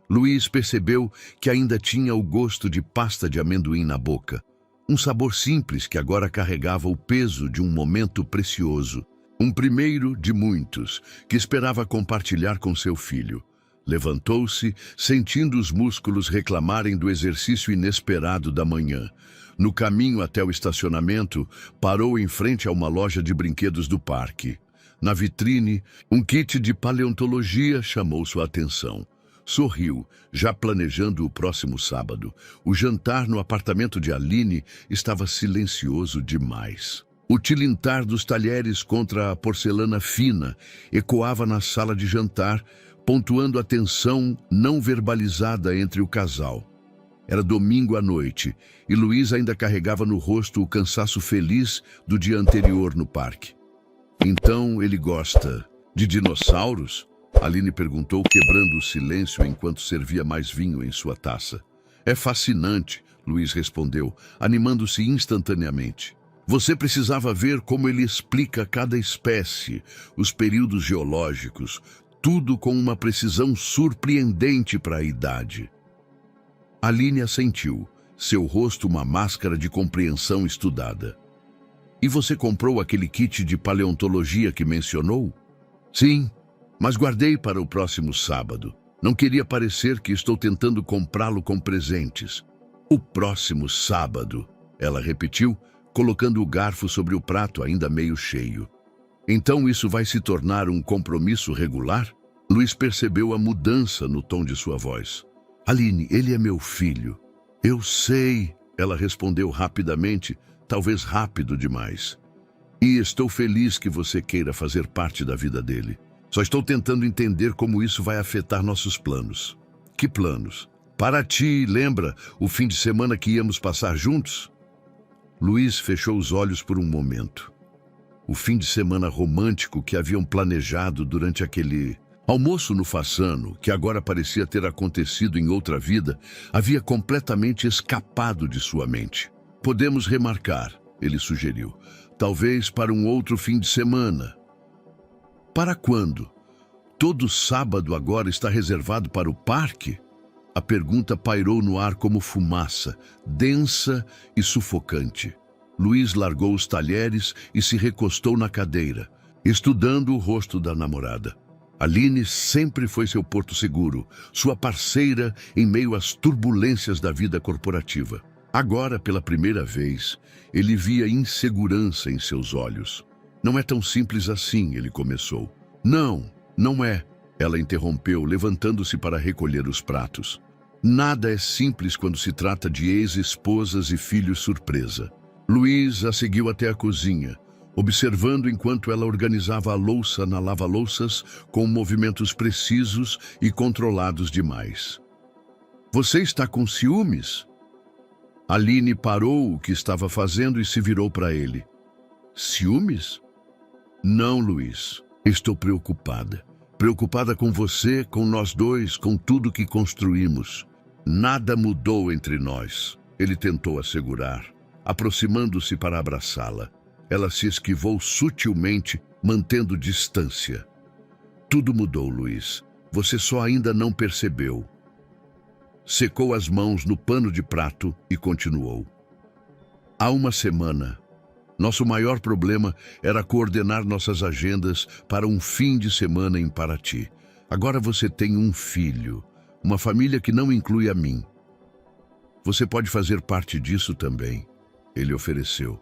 Luiz percebeu que ainda tinha o gosto de pasta de amendoim na boca. Um sabor simples que agora carregava o peso de um momento precioso. Um primeiro de muitos que esperava compartilhar com seu filho. Levantou-se, sentindo os músculos reclamarem do exercício inesperado da manhã. No caminho até o estacionamento, parou em frente a uma loja de brinquedos do parque. Na vitrine, um kit de paleontologia chamou sua atenção. Sorriu, já planejando o próximo sábado. O jantar no apartamento de Aline estava silencioso demais. O tilintar dos talheres contra a porcelana fina ecoava na sala de jantar, pontuando a tensão não verbalizada entre o casal. Era domingo à noite e Luiz ainda carregava no rosto o cansaço feliz do dia anterior no parque. Então ele gosta de dinossauros? Aline perguntou, quebrando o silêncio enquanto servia mais vinho em sua taça. É fascinante, Luiz respondeu, animando-se instantaneamente. Você precisava ver como ele explica cada espécie, os períodos geológicos, tudo com uma precisão surpreendente para a idade. Aline assentiu, seu rosto uma máscara de compreensão estudada. E você comprou aquele kit de paleontologia que mencionou? Sim, mas guardei para o próximo sábado. Não queria parecer que estou tentando comprá-lo com presentes. O próximo sábado, ela repetiu, colocando o garfo sobre o prato ainda meio cheio. Então isso vai se tornar um compromisso regular? Luiz percebeu a mudança no tom de sua voz. Aline, ele é meu filho. Eu sei, ela respondeu rapidamente, talvez rápido demais. E estou feliz que você queira fazer parte da vida dele. Só estou tentando entender como isso vai afetar nossos planos. Que planos? Para ti, lembra o fim de semana que íamos passar juntos? Luiz fechou os olhos por um momento. O fim de semana romântico que haviam planejado durante aquele almoço no Fassano, que agora parecia ter acontecido em outra vida, havia completamente escapado de sua mente. Podemos remarcar, ele sugeriu. Talvez para um outro fim de semana. Para quando? Todo sábado agora está reservado para o parque? A pergunta pairou no ar como fumaça, densa e sufocante. Luiz largou os talheres e se recostou na cadeira, estudando o rosto da namorada. Aline sempre foi seu porto seguro, sua parceira em meio às turbulências da vida corporativa. Agora, pela primeira vez, ele via insegurança em seus olhos. Não é tão simples assim, ele começou. Não, não é. Ela interrompeu, levantando-se para recolher os pratos. Nada é simples quando se trata de ex-esposas e filhos surpresa. Luiz a seguiu até a cozinha, observando enquanto ela organizava a louça na lava-louças com movimentos precisos e controlados demais. Você está com ciúmes? Aline parou o que estava fazendo e se virou para ele. Ciúmes? Não, Luiz. Estou preocupada. Preocupada com você, com nós dois, com tudo que construímos. Nada mudou entre nós. Ele tentou assegurar, aproximando-se para abraçá-la. Ela se esquivou sutilmente, mantendo distância. Tudo mudou, Luiz. Você só ainda não percebeu. Secou as mãos no pano de prato e continuou. Há uma semana, nosso maior problema era coordenar nossas agendas para um fim de semana em Paraty. Agora você tem um filho, uma família que não inclui a mim. Você pode fazer parte disso também, ele ofereceu,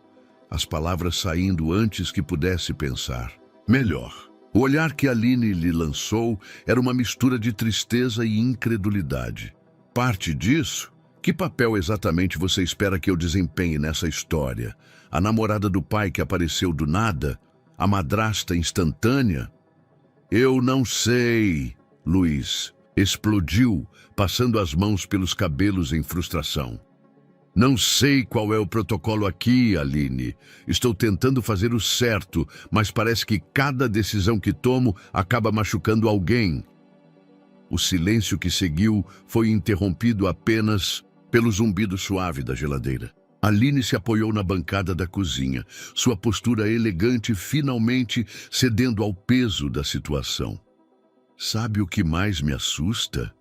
as palavras saindo antes que pudesse pensar. Melhor. O olhar que Aline lhe lançou era uma mistura de tristeza e incredulidade. Parte disso? Que papel exatamente você espera que eu desempenhe nessa história? A namorada do pai que apareceu do nada? A madrasta instantânea? Eu não sei, Luiz. Explodiu, passando as mãos pelos cabelos em frustração. Não sei qual é o protocolo aqui, Aline. Estou tentando fazer o certo, mas parece que cada decisão que tomo acaba machucando alguém. O silêncio que seguiu foi interrompido apenas pelo zumbido suave da geladeira. Aline se apoiou na bancada da cozinha, sua postura elegante finalmente cedendo ao peso da situação. Sabe o que mais me assusta?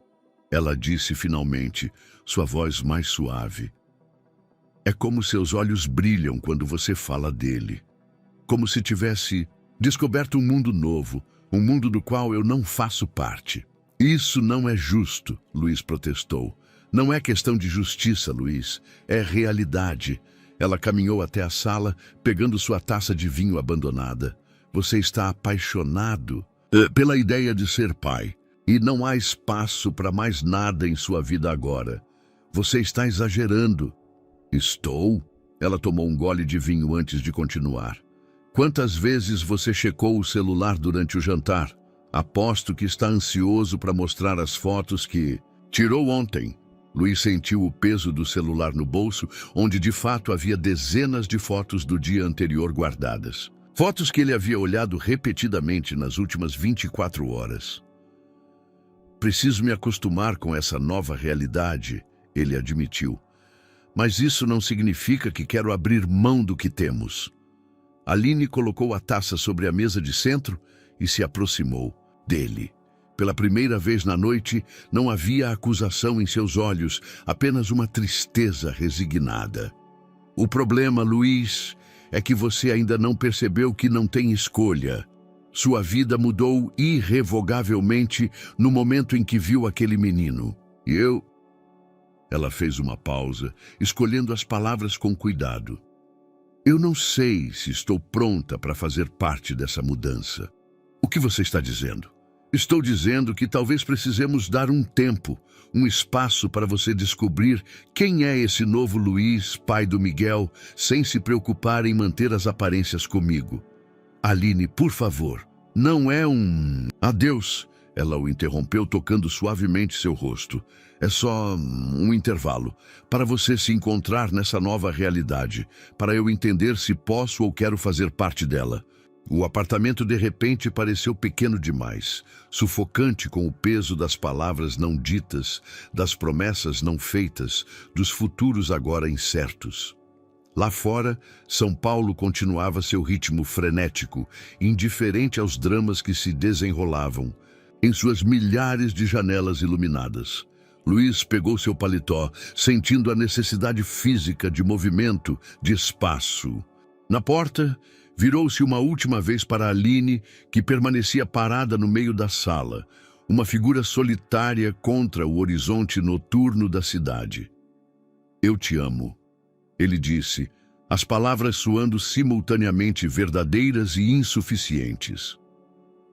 Ela disse finalmente, sua voz mais suave. É como seus olhos brilham quando você fala dele. Como se tivesse descoberto um mundo novo, um mundo do qual eu não faço parte. Isso não é justo, Luiz protestou. Não é questão de justiça, Luiz. É realidade. Ela caminhou até a sala, pegando sua taça de vinho abandonada. Você está apaixonado pela ideia de ser pai. E não há espaço para mais nada em sua vida agora. Você está exagerando. Estou? Ela tomou um gole de vinho antes de continuar. Quantas vezes você checou o celular durante o jantar? Aposto que está ansioso para mostrar as fotos que tirou ontem. Luiz sentiu o peso do celular no bolso, onde de fato havia dezenas de fotos do dia anterior guardadas. Fotos que ele havia olhado repetidamente nas últimas 24 horas. Preciso me acostumar com essa nova realidade, ele admitiu. Mas isso não significa que quero abrir mão do que temos. Aline colocou a taça sobre a mesa de centro e se aproximou dele. Pela primeira vez na noite, não havia acusação em seus olhos, apenas uma tristeza resignada. O problema, Luiz, é que você ainda não percebeu que não tem escolha. Sua vida mudou irrevogavelmente no momento em que viu aquele menino. E eu... Ela fez uma pausa, escolhendo as palavras com cuidado. Eu não sei se estou pronta para fazer parte dessa mudança. O que você está dizendo? Estou dizendo que talvez precisemos dar um tempo, um espaço para você descobrir quem é esse novo Luiz, pai do Miguel, sem se preocupar em manter as aparências comigo. Aline, por favor, não é um adeus. Ela o interrompeu, tocando suavemente seu rosto. É só um intervalo, para você se encontrar nessa nova realidade, para eu entender se posso ou quero fazer parte dela. O apartamento de repente pareceu pequeno demais, sufocante com o peso das palavras não ditas, das promessas não feitas, dos futuros agora incertos. Lá fora, São Paulo continuava seu ritmo frenético, indiferente aos dramas que se desenrolavam, em suas milhares de janelas iluminadas. Luiz pegou seu paletó, sentindo a necessidade física de movimento, de espaço. Na porta, virou-se uma última vez para Aline, que permanecia parada no meio da sala, uma figura solitária contra o horizonte noturno da cidade. Eu te amo, ele disse, as palavras soando simultaneamente verdadeiras e insuficientes.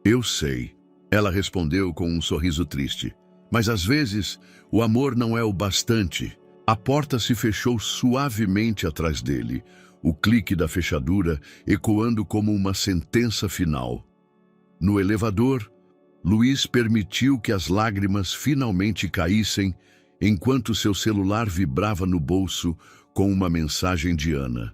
Eu sei. Ela respondeu com um sorriso triste. Mas às vezes, o amor não é o bastante. A porta se fechou suavemente atrás dele, o clique da fechadura ecoando como uma sentença final. No elevador, Luiz permitiu que as lágrimas finalmente caíssem enquanto seu celular vibrava no bolso com uma mensagem de Ana.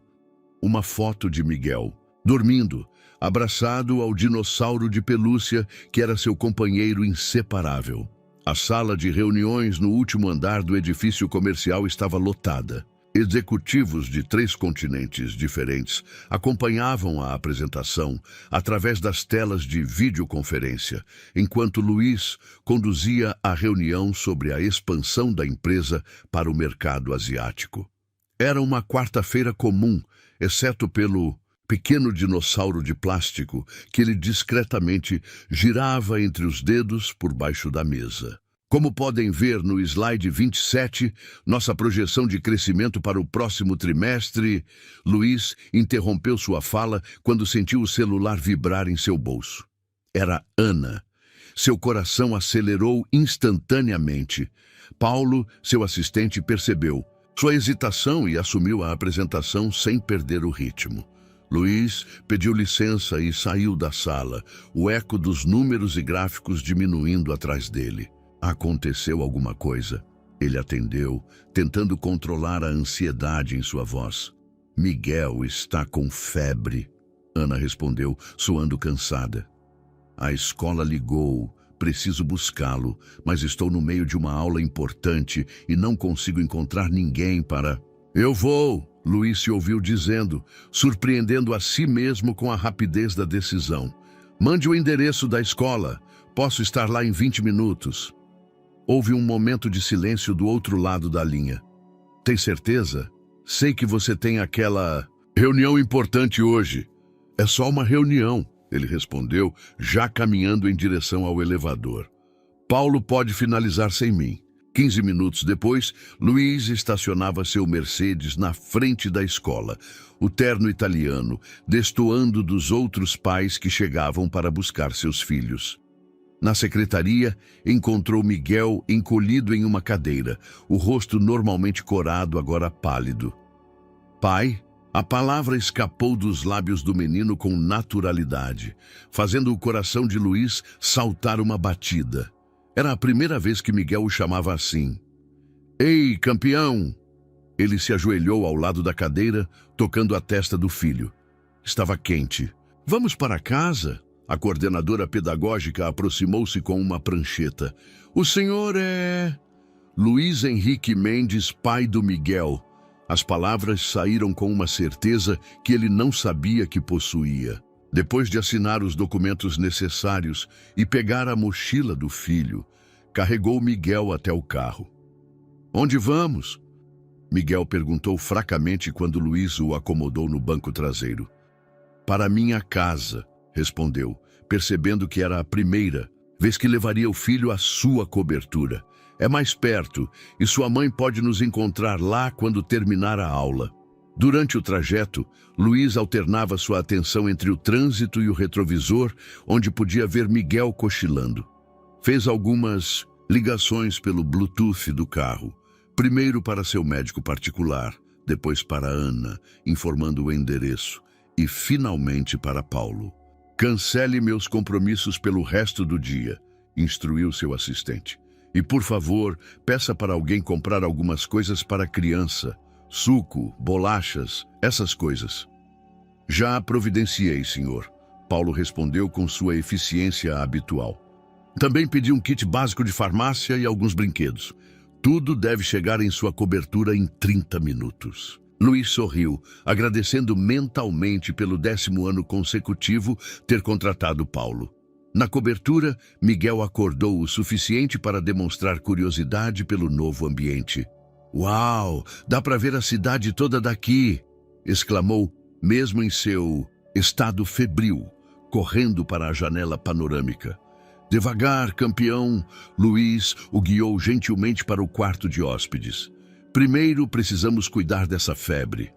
Uma foto de Miguel, dormindo, abraçado ao dinossauro de pelúcia que era seu companheiro inseparável. A sala de reuniões no último andar do edifício comercial estava lotada. Executivos de 3 continentes diferentes acompanhavam a apresentação através das telas de videoconferência, enquanto Luiz conduzia a reunião sobre a expansão da empresa para o mercado asiático. Era uma quarta-feira comum, exceto pelo pequeno dinossauro de plástico que ele discretamente girava entre os dedos por baixo da mesa. Como podem ver no slide 27, nossa projeção de crescimento para o próximo trimestre, Luiz interrompeu sua fala quando sentiu o celular vibrar em seu bolso. Era Ana. Seu coração acelerou instantaneamente. Paulo, seu assistente, percebeu sua hesitação e assumiu a apresentação sem perder o ritmo. Luiz pediu licença e saiu da sala, o eco dos números e gráficos diminuindo atrás dele. Aconteceu alguma coisa. Ele atendeu, tentando controlar a ansiedade em sua voz. Miguel está com febre, Ana respondeu, soando cansada. A escola ligou. Preciso buscá-lo, mas estou no meio de uma aula importante e não consigo encontrar ninguém para... Eu vou, Luiz se ouviu dizendo, surpreendendo a si mesmo com a rapidez da decisão. Mande o endereço da escola. Posso estar lá em 20 minutos. Houve um momento de silêncio do outro lado da linha. Tem certeza? Sei que você tem aquela reunião importante hoje. É só uma reunião, ele respondeu, já caminhando em direção ao elevador. Paulo pode finalizar sem mim. 15 minutos depois, Luiz estacionava seu Mercedes na frente da escola, o terno italiano, destoando dos outros pais que chegavam para buscar seus filhos. Na secretaria, encontrou Miguel encolhido em uma cadeira, o rosto normalmente corado, agora pálido. Pai? A palavra escapou dos lábios do menino com naturalidade, fazendo o coração de Luiz saltar uma batida. Era a primeira vez que Miguel o chamava assim. Ei, campeão! Ele se ajoelhou ao lado da cadeira, tocando a testa do filho. Estava quente. Vamos para casa? A coordenadora pedagógica aproximou-se com uma prancheta. O senhor é... Luiz Henrique Mendes, pai do Miguel. As palavras saíram com uma certeza que ele não sabia que possuía. Depois de assinar os documentos necessários e pegar a mochila do filho, carregou Miguel até o carro. Onde vamos? Miguel perguntou fracamente quando Luiz o acomodou no banco traseiro. Para minha casa, respondeu, percebendo que era a primeira vez que levaria o filho à sua cobertura. É mais perto e sua mãe pode nos encontrar lá quando terminar a aula. Durante o trajeto, Luiz alternava sua atenção entre o trânsito e o retrovisor, onde podia ver Miguel cochilando. Fez algumas ligações pelo Bluetooth do carro, primeiro para seu médico particular, depois para Ana, informando o endereço, e finalmente para Paulo. Cancele meus compromissos pelo resto do dia, instruiu seu assistente. E, por favor, peça para alguém comprar algumas coisas para a criança. Suco, bolachas, essas coisas. Já providenciei, senhor. Paulo respondeu com sua eficiência habitual. Também pedi um kit básico de farmácia e alguns brinquedos. Tudo deve chegar em sua cobertura em 30 minutos. Luiz sorriu, agradecendo mentalmente pelo 10º ano consecutivo ter contratado Paulo. Na cobertura, Miguel acordou o suficiente para demonstrar curiosidade pelo novo ambiente. Uau, dá para ver a cidade toda daqui! Exclamou, mesmo em seu estado febril, correndo para a janela panorâmica. Devagar, campeão, Luiz o guiou gentilmente para o quarto de hóspedes. Primeiro precisamos cuidar dessa febre.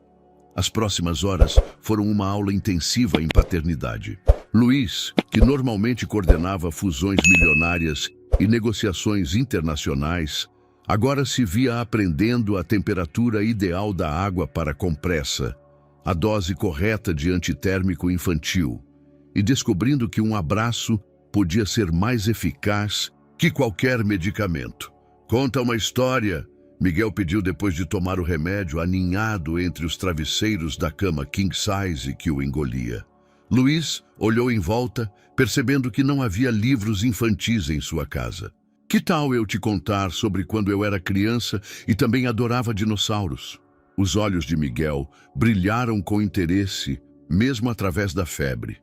As próximas horas foram uma aula intensiva em paternidade. Luiz, que normalmente coordenava fusões milionárias e negociações internacionais, agora se via aprendendo a temperatura ideal da água para compressa, a dose correta de antitérmico infantil, e descobrindo que um abraço podia ser mais eficaz que qualquer medicamento. "Conta uma história", Miguel pediu depois de tomar o remédio aninhado entre os travesseiros da cama king size que o engolia. Luiz olhou em volta, percebendo que não havia livros infantis em sua casa. "Que tal eu te contar sobre quando eu era criança e também adorava dinossauros?" Os olhos de Miguel brilharam com interesse, mesmo através da febre.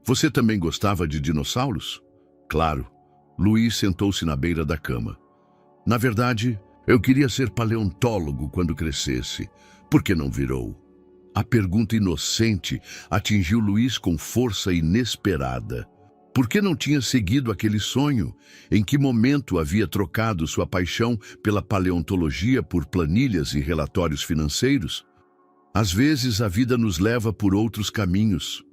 "Você também gostava de dinossauros?" "Claro." Luiz sentou-se na beira da cama. "Na verdade, eu queria ser paleontólogo quando crescesse. Por que não virou?" A pergunta inocente atingiu Luiz com força inesperada. Por que não tinha seguido aquele sonho? Em que momento havia trocado sua paixão pela paleontologia por planilhas e relatórios financeiros? "Às vezes a vida nos leva por outros caminhos",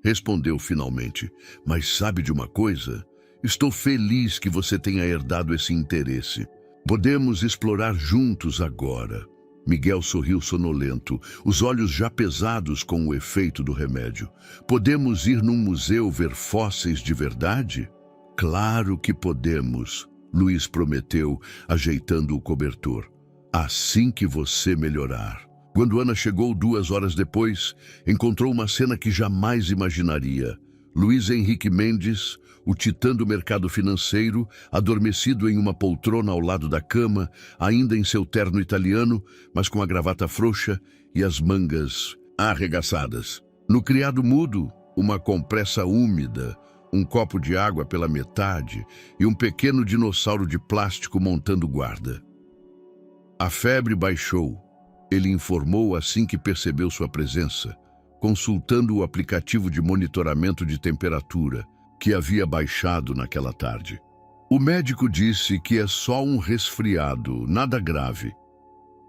respondeu finalmente. "Mas sabe de uma coisa? Estou feliz que você tenha herdado esse interesse. Podemos explorar juntos agora." Miguel sorriu sonolento, os olhos já pesados com o efeito do remédio. "Podemos ir num museu ver fósseis de verdade?" "Claro que podemos", Luiz prometeu, ajeitando o cobertor. "Assim que você melhorar." Quando Ana chegou 2 horas depois, encontrou uma cena que jamais imaginaria. Luiz Henrique Mendes, o titã do mercado financeiro, adormecido em uma poltrona ao lado da cama, ainda em seu terno italiano, mas com a gravata frouxa e as mangas arregaçadas. No criado mudo, uma compressa úmida, um copo de água pela metade e um pequeno dinossauro de plástico montando guarda. A febre baixou, ele informou assim que percebeu sua presença, consultando o aplicativo de monitoramento de temperatura, que havia baixado naquela tarde. "O médico disse que é só um resfriado, nada grave."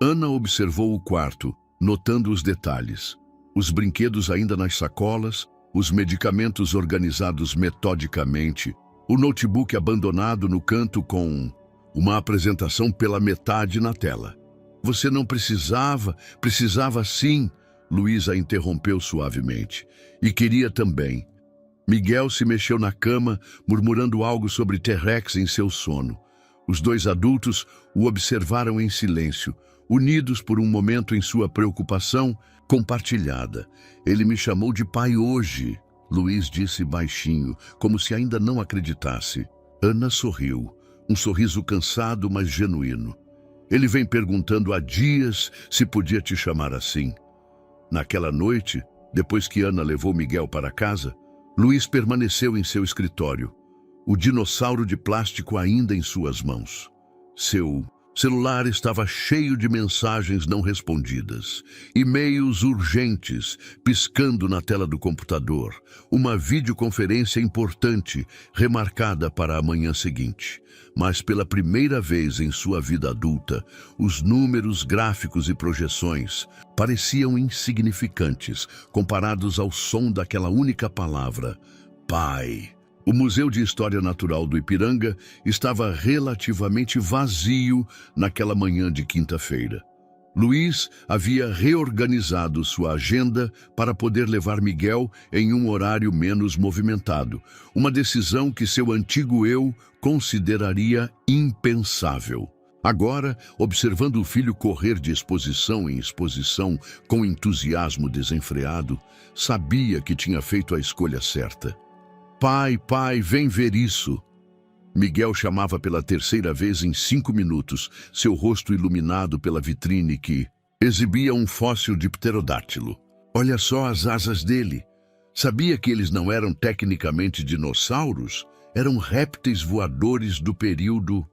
Ana observou o quarto, notando os detalhes. Os brinquedos ainda nas sacolas, os medicamentos organizados metodicamente, o notebook abandonado no canto com uma apresentação pela metade na tela. "Você não precisava sim", Luísa interrompeu suavemente. "E queria também." Miguel se mexeu na cama, murmurando algo sobre T-Rex em seu sono. Os dois adultos o observaram em silêncio, unidos por um momento em sua preocupação compartilhada. "Ele me chamou de pai hoje", Luiz disse baixinho, como se ainda não acreditasse. Ana sorriu, um sorriso cansado, mas genuíno. "Ele vem perguntando há dias se podia te chamar assim." Naquela noite, depois que Ana levou Miguel para casa, Luiz permaneceu em seu escritório, o dinossauro de plástico ainda em suas mãos. Seu celular estava cheio de mensagens não respondidas, e-mails urgentes piscando na tela do computador, uma videoconferência importante remarcada para a manhã seguinte. Mas pela primeira vez em sua vida adulta, os números, gráficos e projeções pareciam insignificantes comparados ao som daquela única palavra: pai. O Museu de História Natural do Ipiranga estava relativamente vazio naquela manhã de quinta-feira. Luiz havia reorganizado sua agenda para poder levar Miguel em um horário menos movimentado, uma decisão que seu antigo eu consideraria impensável. Agora, observando o filho correr de exposição em exposição com entusiasmo desenfreado, sabia que tinha feito a escolha certa. Pai, vem ver isso." Miguel chamava pela terceira vez em 5 minutos, seu rosto iluminado pela vitrine que exibia um fóssil de pterodátilo. "Olha só as asas dele. Sabia que eles não eram tecnicamente dinossauros? Eram répteis voadores do período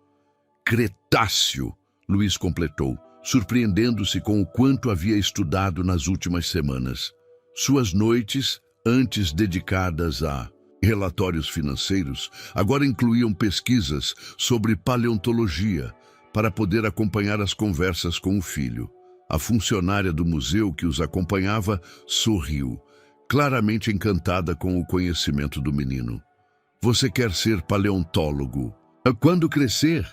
Cretáceo", Luiz completou, surpreendendo-se com o quanto havia estudado nas últimas semanas. Suas noites, antes dedicadas a relatórios financeiros, agora incluíam pesquisas sobre paleontologia para poder acompanhar as conversas com o filho. A funcionária do museu que os acompanhava sorriu. claramente encantada com o conhecimento do menino. Você quer ser paleontólogo? Quando crescer?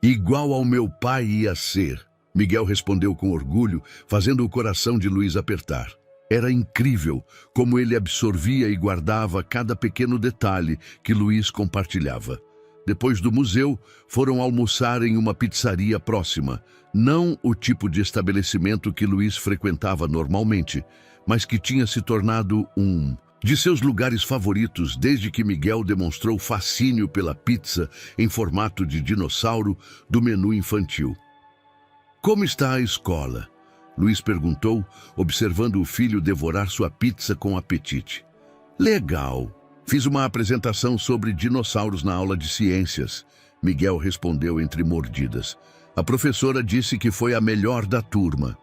Igual ao meu pai ia ser, Miguel respondeu com orgulho, fazendo o coração de Luiz apertar. Era incrível como ele absorvia e guardava cada pequeno detalhe que Luiz compartilhava. Depois do museu, foram almoçar em uma pizzaria próxima. Não o tipo de estabelecimento que Luiz frequentava normalmente, mas que tinha se tornado um de seus lugares favoritos desde que Miguel demonstrou fascínio pela pizza em formato de dinossauro do menu infantil. Como está a escola? Luiz perguntou, observando o filho devorar sua pizza com apetite. Legal. Fiz uma apresentação sobre dinossauros na aula de ciências. Miguel respondeu entre mordidas. A professora disse que foi a melhor da turma.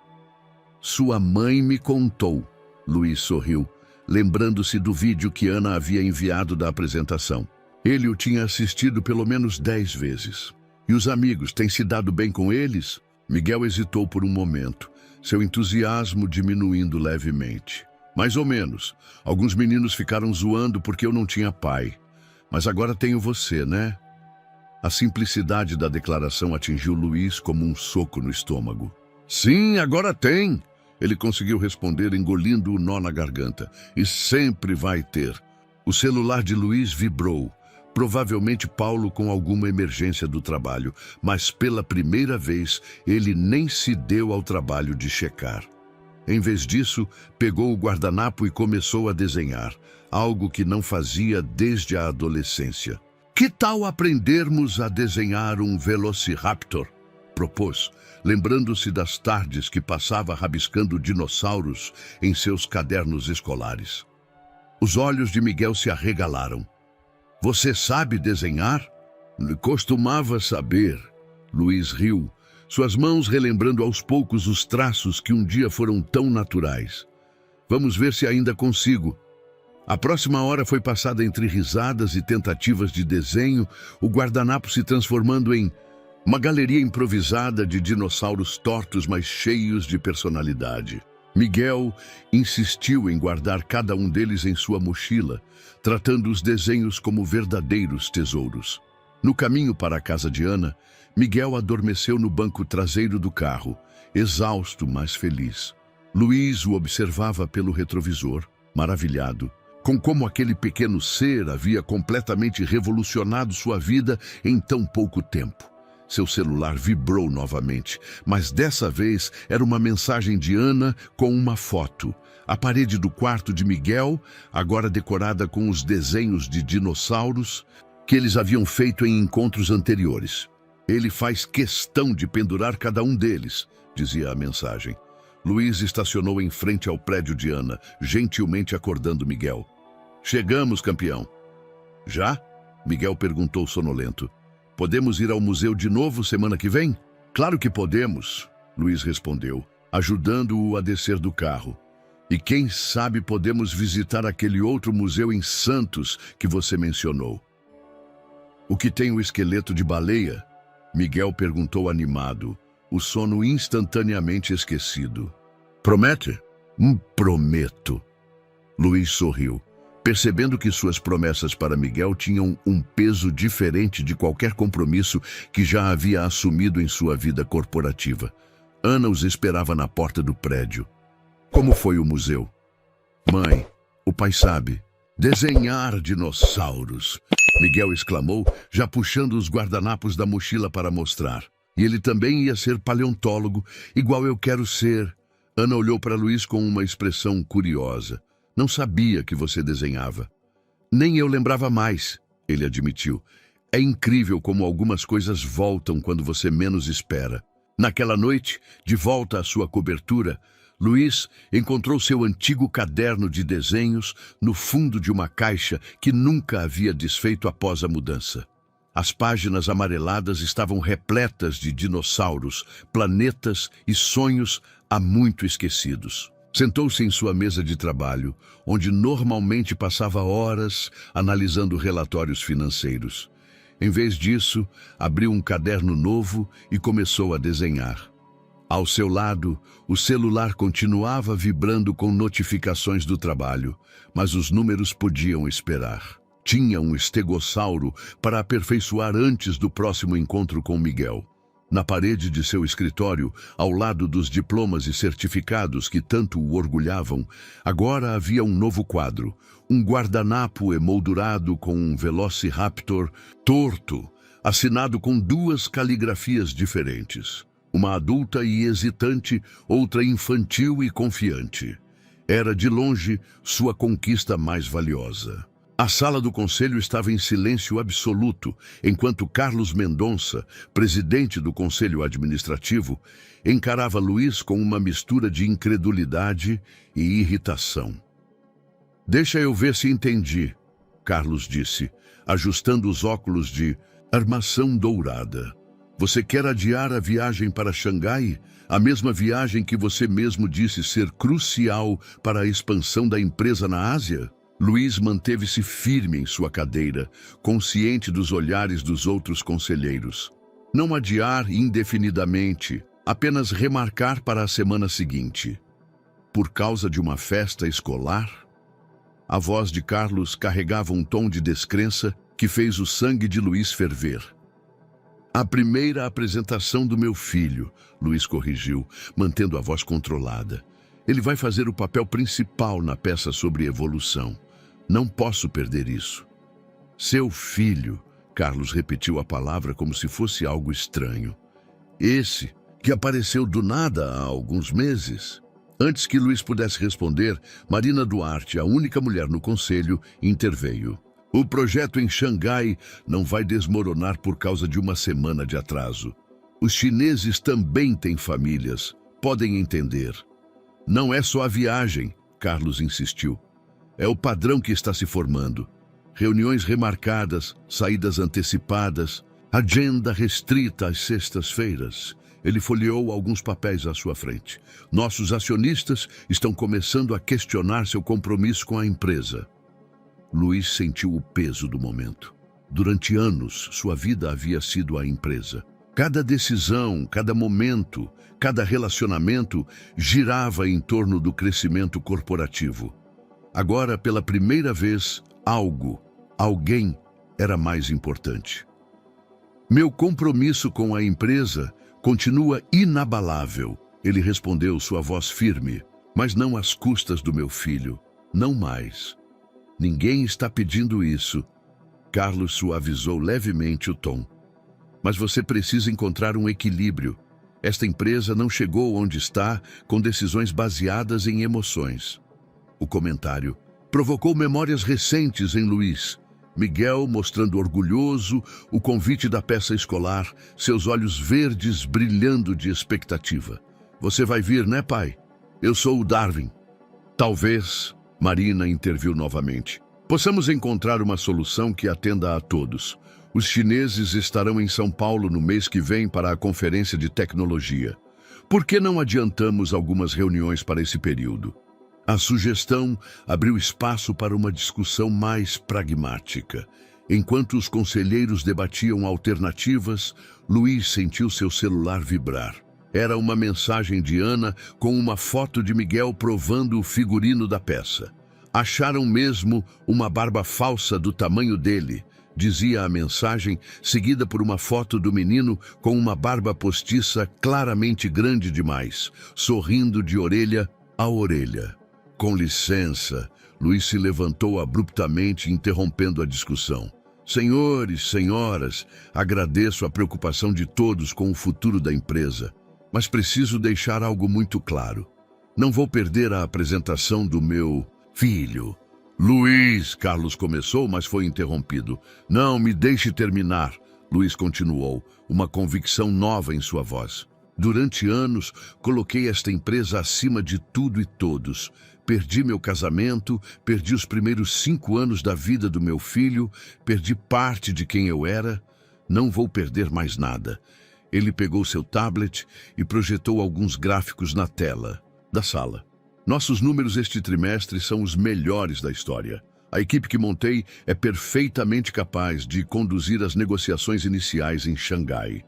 Sua mãe me contou. Luiz sorriu, lembrando-se do vídeo que Ana havia enviado da apresentação. Ele o tinha assistido pelo menos 10 vezes. E os amigos, têm se dado bem com eles? Miguel hesitou por um momento, seu entusiasmo diminuindo levemente. Mais ou menos. Alguns meninos ficaram zoando porque eu não tinha pai. Mas agora tenho você, né? A simplicidade da declaração atingiu Luiz como um soco no estômago. Sim, agora tem! Ele conseguiu responder, engolindo o nó na garganta. E sempre vai ter. O celular de Luiz vibrou. Provavelmente Paulo com alguma emergência do trabalho, mas pela primeira vez ele nem se deu ao trabalho de checar. Em vez disso, pegou o guardanapo e começou a desenhar, algo que não fazia desde a adolescência. Que tal aprendermos a desenhar um Velociraptor? Propôs, lembrando-se das tardes que passava rabiscando dinossauros em seus cadernos escolares. Os olhos de Miguel se arregalaram. Você sabe desenhar? Costumava saber. Luiz riu, suas mãos relembrando aos poucos os traços que um dia foram tão naturais. Vamos ver se ainda consigo. A próxima hora foi passada entre risadas e tentativas de desenho, o guardanapo se transformando em uma galeria improvisada de dinossauros tortos, mas cheios de personalidade. Miguel insistiu em guardar cada um deles em sua mochila, tratando os desenhos como verdadeiros tesouros. No caminho para a casa de Ana, Miguel adormeceu no banco traseiro do carro, exausto, mas feliz. Luiz o observava pelo retrovisor, maravilhado, com como aquele pequeno ser havia completamente revolucionado sua vida em tão pouco tempo. Seu celular vibrou novamente, mas dessa vez era uma mensagem de Ana com uma foto. A parede do quarto de Miguel, agora decorada com os desenhos de dinossauros que eles haviam feito em encontros anteriores. Ele faz questão de pendurar cada um deles, dizia a mensagem. Luiz estacionou em frente ao prédio de Ana, gentilmente acordando Miguel. Chegamos, campeão. Já? Miguel perguntou sonolento. Podemos ir ao museu de novo semana que vem? Claro que podemos, Luiz respondeu, ajudando-o a descer do carro. E quem sabe podemos visitar aquele outro museu em Santos que você mencionou. O que tem o esqueleto de baleia? Miguel perguntou animado, o sono instantaneamente esquecido. Promete? Prometo. Luiz sorriu, percebendo que suas promessas para Miguel tinham um peso diferente de qualquer compromisso que já havia assumido em sua vida corporativa. Ana os esperava na porta do prédio. Como foi o museu? Mãe, o pai sabe. Desenhar dinossauros, Miguel exclamou, já puxando os guardanapos da mochila para mostrar. E ele também ia ser paleontólogo, igual eu quero ser. Ana olhou para Luiz com uma expressão curiosa. Não sabia que você desenhava. Nem eu lembrava mais, ele admitiu. É incrível como algumas coisas voltam quando você menos espera. Naquela noite, de volta à sua cobertura, Luiz encontrou seu antigo caderno de desenhos no fundo de uma caixa que nunca havia desfeito após a mudança. As páginas amareladas estavam repletas de dinossauros, planetas e sonhos há muito esquecidos. Sentou-se em sua mesa de trabalho, onde normalmente passava horas analisando relatórios financeiros. Em vez disso, abriu um caderno novo e começou a desenhar. Ao seu lado, o celular continuava vibrando com notificações do trabalho, mas os números podiam esperar. Tinha um estegossauro para aperfeiçoar antes do próximo encontro com Miguel. Na parede de seu escritório, ao lado dos diplomas e certificados que tanto o orgulhavam, agora havia um novo quadro, um guardanapo emoldurado com um Velociraptor torto, assinado com duas caligrafias diferentes. Uma adulta e hesitante, outra infantil e confiante. Era, de longe, sua conquista mais valiosa. A sala do conselho estava em silêncio absoluto, enquanto Carlos Mendonça, presidente do conselho administrativo, encarava Luiz com uma mistura de incredulidade e irritação. "Deixa eu ver se entendi", Carlos disse, ajustando os óculos de armação dourada. "Você quer adiar a viagem para Xangai? A mesma viagem que você mesmo disse ser crucial para a expansão da empresa na Ásia?" Luiz manteve-se firme em sua cadeira, consciente dos olhares dos outros conselheiros. Não adiar indefinidamente, apenas remarcar para a semana seguinte. Por causa de uma festa escolar? A voz de Carlos carregava um tom de descrença que fez o sangue de Luiz ferver. "A primeira apresentação do meu filho", Luiz corrigiu, mantendo a voz controlada. "Ele vai fazer o papel principal na peça sobre evolução. Não posso perder isso." "Seu filho", Carlos repetiu a palavra como se fosse algo estranho. "Esse, que apareceu do nada há alguns meses?" Antes que Luiz pudesse responder, Marina Duarte, a única mulher no conselho, interveio. "O projeto em Xangai não vai desmoronar por causa de uma semana de atraso. Os chineses também têm famílias, podem entender." "Não é só a viagem", Carlos insistiu. "É o padrão que está se formando. Reuniões remarcadas, saídas antecipadas, agenda restrita às sextas-feiras." Ele folheou alguns papéis à sua frente. "Nossos acionistas estão começando a questionar seu compromisso com a empresa." Luiz sentiu o peso do momento. Durante anos, sua vida havia sido a empresa. Cada decisão, cada momento, cada relacionamento girava em torno do crescimento corporativo. Agora, pela primeira vez, alguém era mais importante. "Meu compromisso com a empresa continua inabalável", ele respondeu, sua voz firme, "mas não às custas do meu filho. Não mais." "Ninguém está pedindo isso." Carlos suavizou levemente o tom. "Mas você precisa encontrar um equilíbrio. Esta empresa não chegou onde está com decisões baseadas em emoções." O comentário provocou memórias recentes em Luiz. Miguel mostrando orgulhoso o convite da peça escolar, seus olhos verdes brilhando de expectativa. "Você vai vir, né, pai? Eu sou o Darwin." "Talvez", Marina interviu novamente, "possamos encontrar uma solução que atenda a todos. Os chineses estarão em São Paulo no mês que vem para a conferência de tecnologia. Por que não adiantamos algumas reuniões para esse período?" A sugestão abriu espaço para uma discussão mais pragmática. Enquanto os conselheiros debatiam alternativas, Luiz sentiu seu celular vibrar. Era uma mensagem de Ana com uma foto de Miguel provando o figurino da peça. "Acharam mesmo uma barba falsa do tamanho dele", dizia a mensagem, seguida por uma foto do menino com uma barba postiça claramente grande demais, sorrindo de orelha a orelha. "Com licença", Luiz se levantou abruptamente, interrompendo a discussão. "Senhores, senhoras, agradeço a preocupação de todos com o futuro da empresa, mas preciso deixar algo muito claro. Não vou perder a apresentação do meu filho." "Luiz", Carlos começou, mas foi interrompido. "Não, me deixe terminar", Luiz continuou, uma convicção nova em sua voz. "Durante anos, coloquei esta empresa acima de tudo e todos. Perdi meu casamento, perdi os primeiros 5 anos da vida do meu filho, perdi parte de quem eu era. Não vou perder mais nada." Ele pegou seu tablet e projetou alguns gráficos na tela da sala. "Nossos números este trimestre são os melhores da história. A equipe que montei é perfeitamente capaz de conduzir as negociações iniciais em Xangai.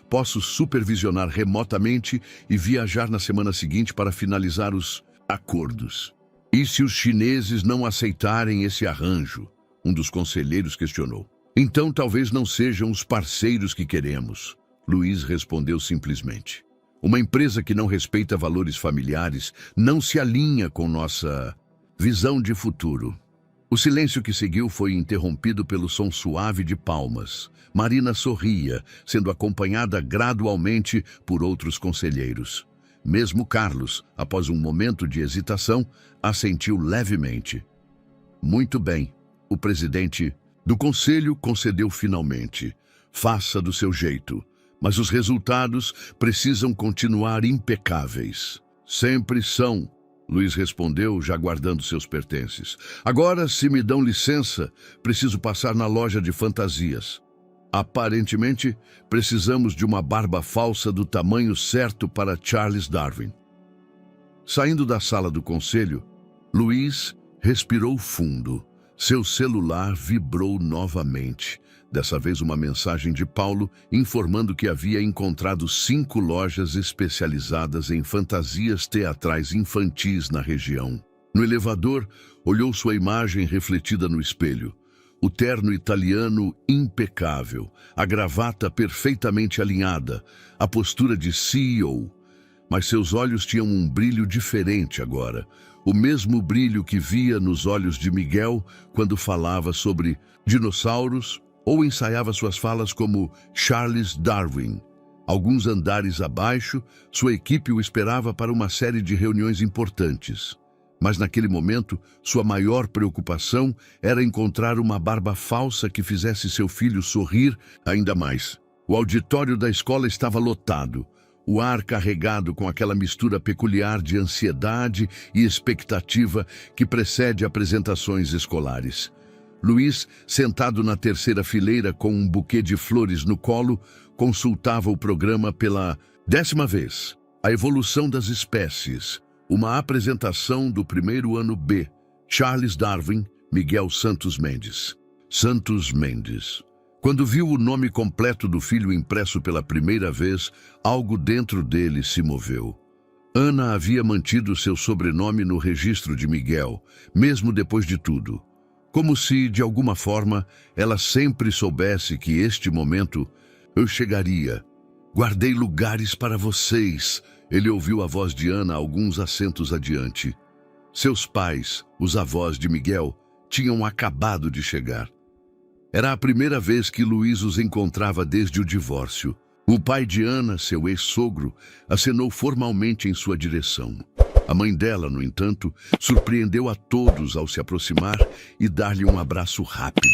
Posso supervisionar remotamente e viajar na semana seguinte para finalizar os acordos. E se os chineses não aceitarem esse arranjo? Um dos conselheiros questionou. Então talvez não sejam os parceiros que queremos. Luiz respondeu simplesmente. Uma empresa que não respeita valores familiares não se alinha com nossa visão de futuro. O silêncio que seguiu foi interrompido pelo som suave de palmas. Marina sorria, sendo acompanhada gradualmente por outros conselheiros. Mesmo Carlos, após um momento de hesitação, assentiu levemente. Muito bem, o presidente do conselho concedeu finalmente. Faça do seu jeito, mas os resultados precisam continuar impecáveis. Sempre são. Luiz respondeu, já guardando seus pertences. Agora, se me dão licença, preciso passar na loja de fantasias. Aparentemente, precisamos de uma barba falsa do tamanho certo para Charles Darwin. Saindo da sala do conselho, Luiz respirou fundo. Seu celular vibrou novamente. Dessa vez uma mensagem de Paulo informando que havia encontrado 5 lojas especializadas em fantasias teatrais infantis na região. No elevador, olhou sua imagem refletida no espelho. O terno italiano impecável, a gravata perfeitamente alinhada, a postura de CEO. Mas seus olhos tinham um brilho diferente agora. O mesmo brilho que via nos olhos de Miguel quando falava sobre dinossauros ou ensaiava suas falas como Charles Darwin. Alguns andares abaixo, sua equipe o esperava para uma série de reuniões importantes. Mas naquele momento, sua maior preocupação era encontrar uma barba falsa que fizesse seu filho sorrir ainda mais. O auditório da escola estava lotado, o ar carregado com aquela mistura peculiar de ansiedade e expectativa que precede apresentações escolares. Luiz, sentado na terceira fileira com um buquê de flores no colo, consultava o programa pela 10ª vez. A evolução das espécies. Uma apresentação do primeiro ano B. Charles Darwin, Miguel Santos Mendes. Santos Mendes. Quando viu o nome completo do filho impresso pela primeira vez, algo dentro dele se moveu. Ana havia mantido seu sobrenome no registro de Miguel, mesmo depois de tudo. Como se, de alguma forma, ela sempre soubesse que este momento eu chegaria. Guardei lugares para vocês. Ele ouviu a voz de Ana alguns assentos adiante. Seus pais, os avós de Miguel, tinham acabado de chegar. Era a primeira vez que Luiz os encontrava desde o divórcio. O pai de Ana, seu ex-sogro, acenou formalmente em sua direção. A mãe dela, no entanto, surpreendeu a todos ao se aproximar e dar-lhe um abraço rápido.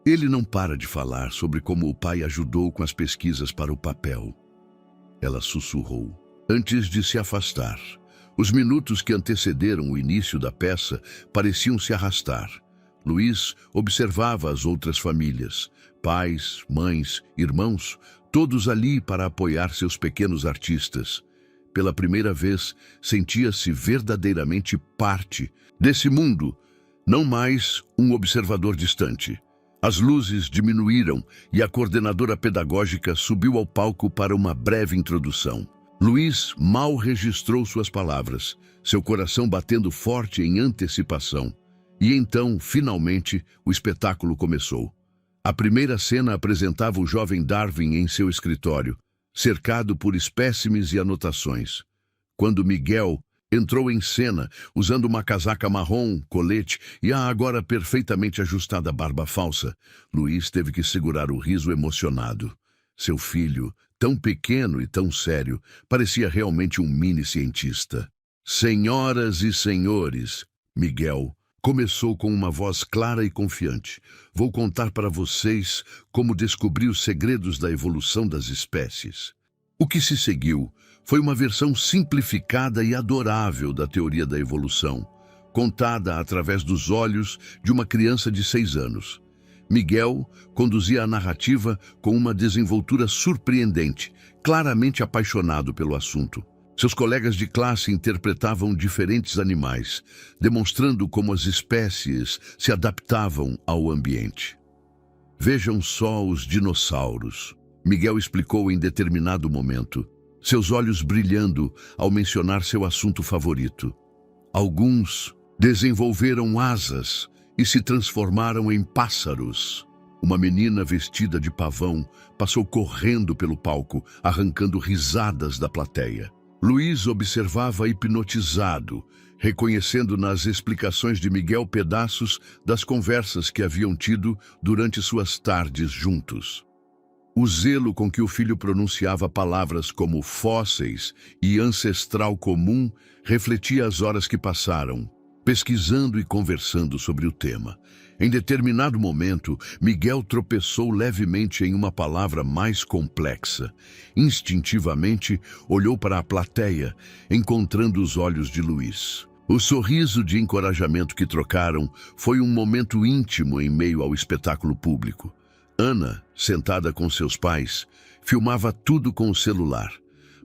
Ele não para de falar sobre como o pai ajudou com as pesquisas para o papel. Ela sussurrou, antes de se afastar. Os minutos que antecederam o início da peça pareciam se arrastar. Luiz observava as outras famílias, pais, mães, irmãos, todos ali para apoiar seus pequenos artistas. Pela primeira vez, sentia-se verdadeiramente parte desse mundo, não mais um observador distante. As luzes diminuíram e a coordenadora pedagógica subiu ao palco para uma breve introdução. Luiz mal registrou suas palavras, seu coração batendo forte em antecipação. E então, finalmente, o espetáculo começou. A primeira cena apresentava o jovem Darwin em seu escritório, cercado por espécimes e anotações. Quando Miguel entrou em cena, usando uma casaca marrom, colete e a agora perfeitamente ajustada barba falsa, Luiz teve que segurar o riso emocionado. Seu filho, tão pequeno e tão sério, parecia realmente um mini-cientista. Senhoras e senhores, Miguel começou com uma voz clara e confiante. Vou contar para vocês como descobri os segredos da evolução das espécies. O que se seguiu foi uma versão simplificada e adorável da teoria da evolução, contada através dos olhos de uma criança de 6 anos. Miguel conduzia a narrativa com uma desenvoltura surpreendente, claramente apaixonado pelo assunto. Seus colegas de classe interpretavam diferentes animais, demonstrando como as espécies se adaptavam ao ambiente. Vejam só os dinossauros. Miguel explicou em determinado momento, seus olhos brilhando ao mencionar seu assunto favorito. Alguns desenvolveram asas e se transformaram em pássaros. Uma menina vestida de pavão passou correndo pelo palco, arrancando risadas da plateia. Luiz observava hipnotizado, reconhecendo nas explicações de Miguel pedaços das conversas que haviam tido durante suas tardes juntos. O zelo com que o filho pronunciava palavras como fósseis e ancestral comum refletia as horas que passaram, pesquisando e conversando sobre o tema. Em determinado momento, Miguel tropeçou levemente em uma palavra mais complexa. Instintivamente, olhou para a plateia, encontrando os olhos de Luiz. O sorriso de encorajamento que trocaram foi um momento íntimo em meio ao espetáculo público. Ana, sentada com seus pais, filmava tudo com o celular,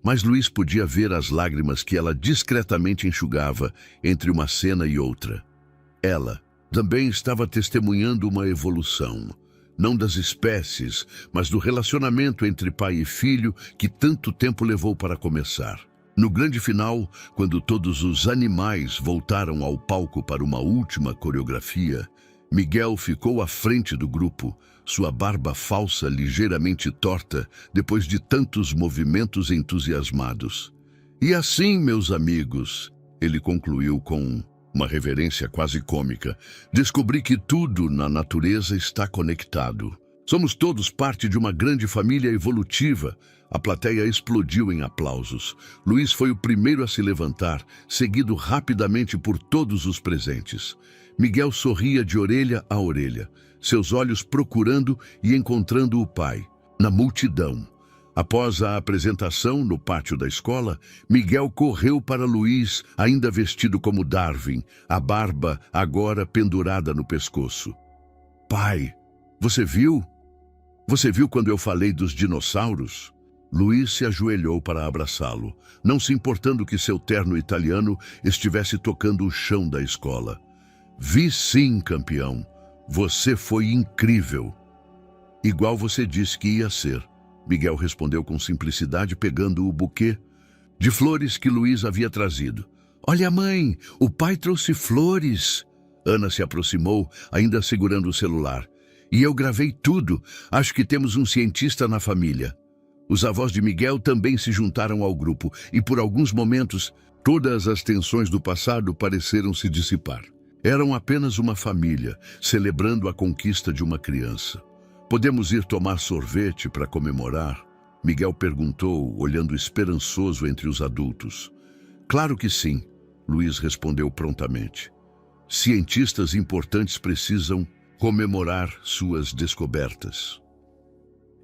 mas Luiz podia ver as lágrimas que ela discretamente enxugava entre uma cena e outra. Ela também estava testemunhando uma evolução, não das espécies, mas do relacionamento entre pai e filho que tanto tempo levou para começar. No grande final, quando todos os animais voltaram ao palco para uma última coreografia, Miguel ficou à frente do grupo, sua barba falsa ligeiramente torta depois de tantos movimentos entusiasmados. E assim, meus amigos, ele concluiu com uma reverência quase cômica, descobri que tudo na natureza está conectado. Somos todos parte de uma grande família evolutiva. A plateia explodiu em aplausos. Luiz foi o primeiro a se levantar, seguido rapidamente por todos os presentes. Miguel sorria de orelha a orelha, seus olhos procurando e encontrando o pai, na multidão. Após a apresentação no pátio da escola, Miguel correu para Luiz, ainda vestido como Darwin, a barba agora pendurada no pescoço. Pai, você viu? Você viu quando eu falei dos dinossauros? Luiz se ajoelhou para abraçá-lo, não se importando que seu terno italiano estivesse tocando o chão da escola. Vi sim, campeão. Você foi incrível. Igual você disse que ia ser. Miguel respondeu com simplicidade, pegando o buquê de flores que Luiz havia trazido. Olha, mãe, o pai trouxe flores. Ana se aproximou, ainda segurando o celular. E eu gravei tudo. Acho que temos um cientista na família. Os avós de Miguel também se juntaram ao grupo e, por alguns momentos, todas as tensões do passado pareceram se dissipar. Eram apenas uma família, celebrando a conquista de uma criança. Podemos ir tomar sorvete para comemorar? Miguel perguntou, olhando esperançoso entre os adultos. Claro que sim, Luiz respondeu prontamente. Cientistas importantes precisam comemorar suas descobertas.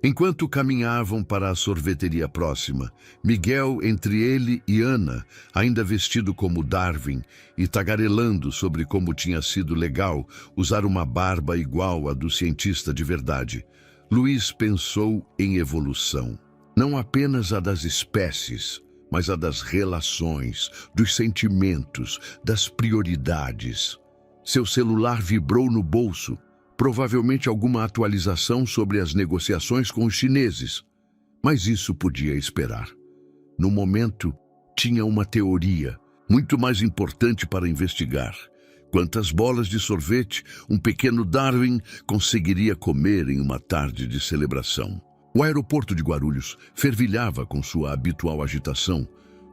Enquanto caminhavam para a sorveteria próxima, Miguel, entre ele e Ana, ainda vestido como Darwin e tagarelando sobre como tinha sido legal usar uma barba igual à do cientista de verdade, Luiz pensou em evolução. Não apenas a das espécies, mas a das relações, dos sentimentos, das prioridades. Seu celular vibrou no bolso. Provavelmente alguma atualização sobre as negociações com os chineses. Mas isso podia esperar. No momento, tinha uma teoria, muito mais importante para investigar. Quantas bolas de sorvete um pequeno Darwin conseguiria comer em uma tarde de celebração? O aeroporto de Guarulhos fervilhava com sua habitual agitação,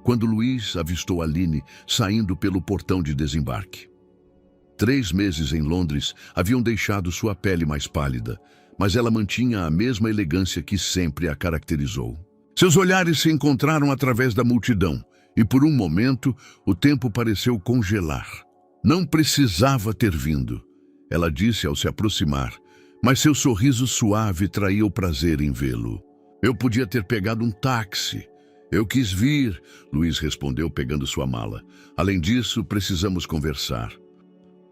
quando Luiz avistou Aline saindo pelo portão de desembarque. 3 meses em Londres haviam deixado sua pele mais pálida, mas ela mantinha a mesma elegância que sempre a caracterizou. Seus olhares se encontraram através da multidão, e por um momento o tempo pareceu congelar. Não precisava ter vindo, ela disse ao se aproximar, mas seu sorriso suave traía o prazer em vê-lo. Eu podia ter pegado um táxi. Eu quis vir, Luiz respondeu pegando sua mala. Além disso, precisamos conversar.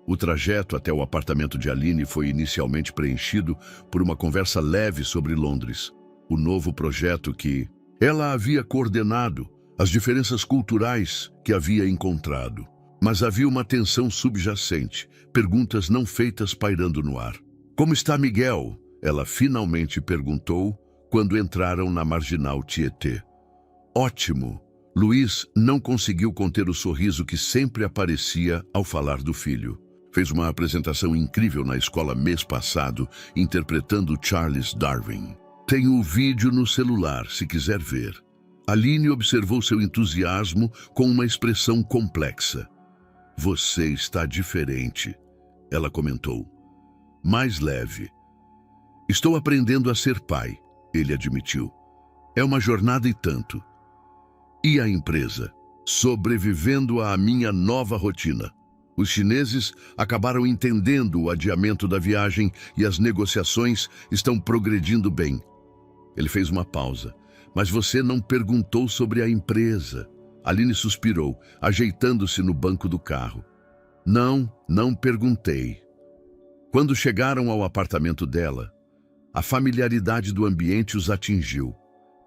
O trajeto até o apartamento de Aline foi inicialmente preenchido por uma conversa leve sobre Londres, o novo projeto que ela havia coordenado, as diferenças culturais que havia encontrado. Mas havia uma tensão subjacente, perguntas não feitas pairando no ar. Como está Miguel? Ela finalmente perguntou, quando entraram na Marginal Tietê. Ótimo! Luiz não conseguiu conter o sorriso que sempre aparecia ao falar do filho. Fez uma apresentação incrível na escola mês passado, interpretando Charles Darwin. Tenho o vídeo no celular, se quiser ver. Aline observou seu entusiasmo com uma expressão complexa. Você está diferente, ela comentou. Mais leve. Estou aprendendo a ser pai, ele admitiu. É uma jornada e tanto. E a empresa? Sobrevivendo à minha nova rotina. Os chineses acabaram entendendo o adiamento da viagem e as negociações estão progredindo bem. Ele fez uma pausa. Mas você não perguntou sobre a empresa. Aline suspirou, ajeitando-se no banco do carro. Não perguntei. Quando chegaram ao apartamento dela, a familiaridade do ambiente os atingiu.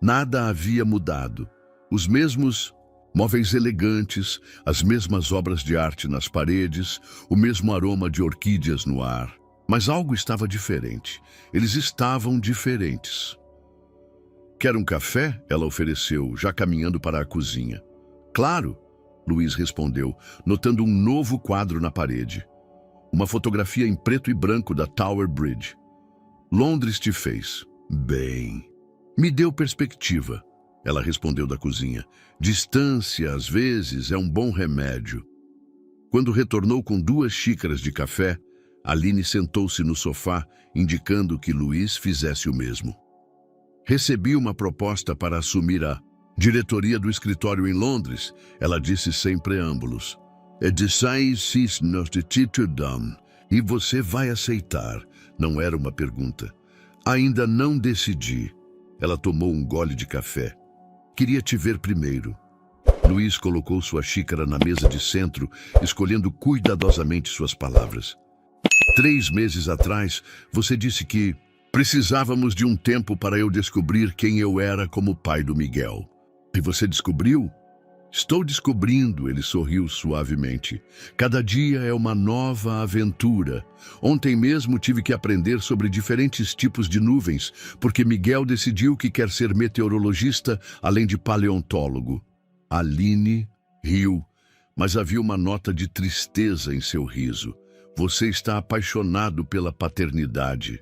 Nada havia mudado. Os mesmos móveis elegantes, as mesmas obras de arte nas paredes, o mesmo aroma de orquídeas no ar. Mas algo estava diferente. Eles estavam diferentes. Quer um café? Ela ofereceu, já caminhando para a cozinha. Claro, Luiz respondeu, notando um novo quadro na parede. Uma fotografia em preto e branco da Tower Bridge. Londres te fez bem. Me deu perspectiva, ela respondeu da cozinha. Distância, às vezes, é um bom remédio. Quando retornou com 2 xícaras de café, Aline sentou-se no sofá, indicando que Luiz fizesse o mesmo. Recebi uma proposta para assumir a diretoria do escritório em Londres, ela disse sem preâmbulos. E você vai aceitar, não era uma pergunta. Ainda não decidi. Ela tomou um gole de café. Queria te ver primeiro. Luiz colocou sua xícara na mesa de centro, escolhendo cuidadosamente suas palavras. 3 meses atrás, você disse que precisávamos de um tempo para eu descobrir quem eu era como pai do Miguel. E você descobriu? Estou descobrindo, ele sorriu suavemente. Cada dia é uma nova aventura. Ontem mesmo tive que aprender sobre diferentes tipos de nuvens, porque Miguel decidiu que quer ser meteorologista, além de paleontólogo. Aline riu, mas havia uma nota de tristeza em seu riso. Você está apaixonado pela paternidade.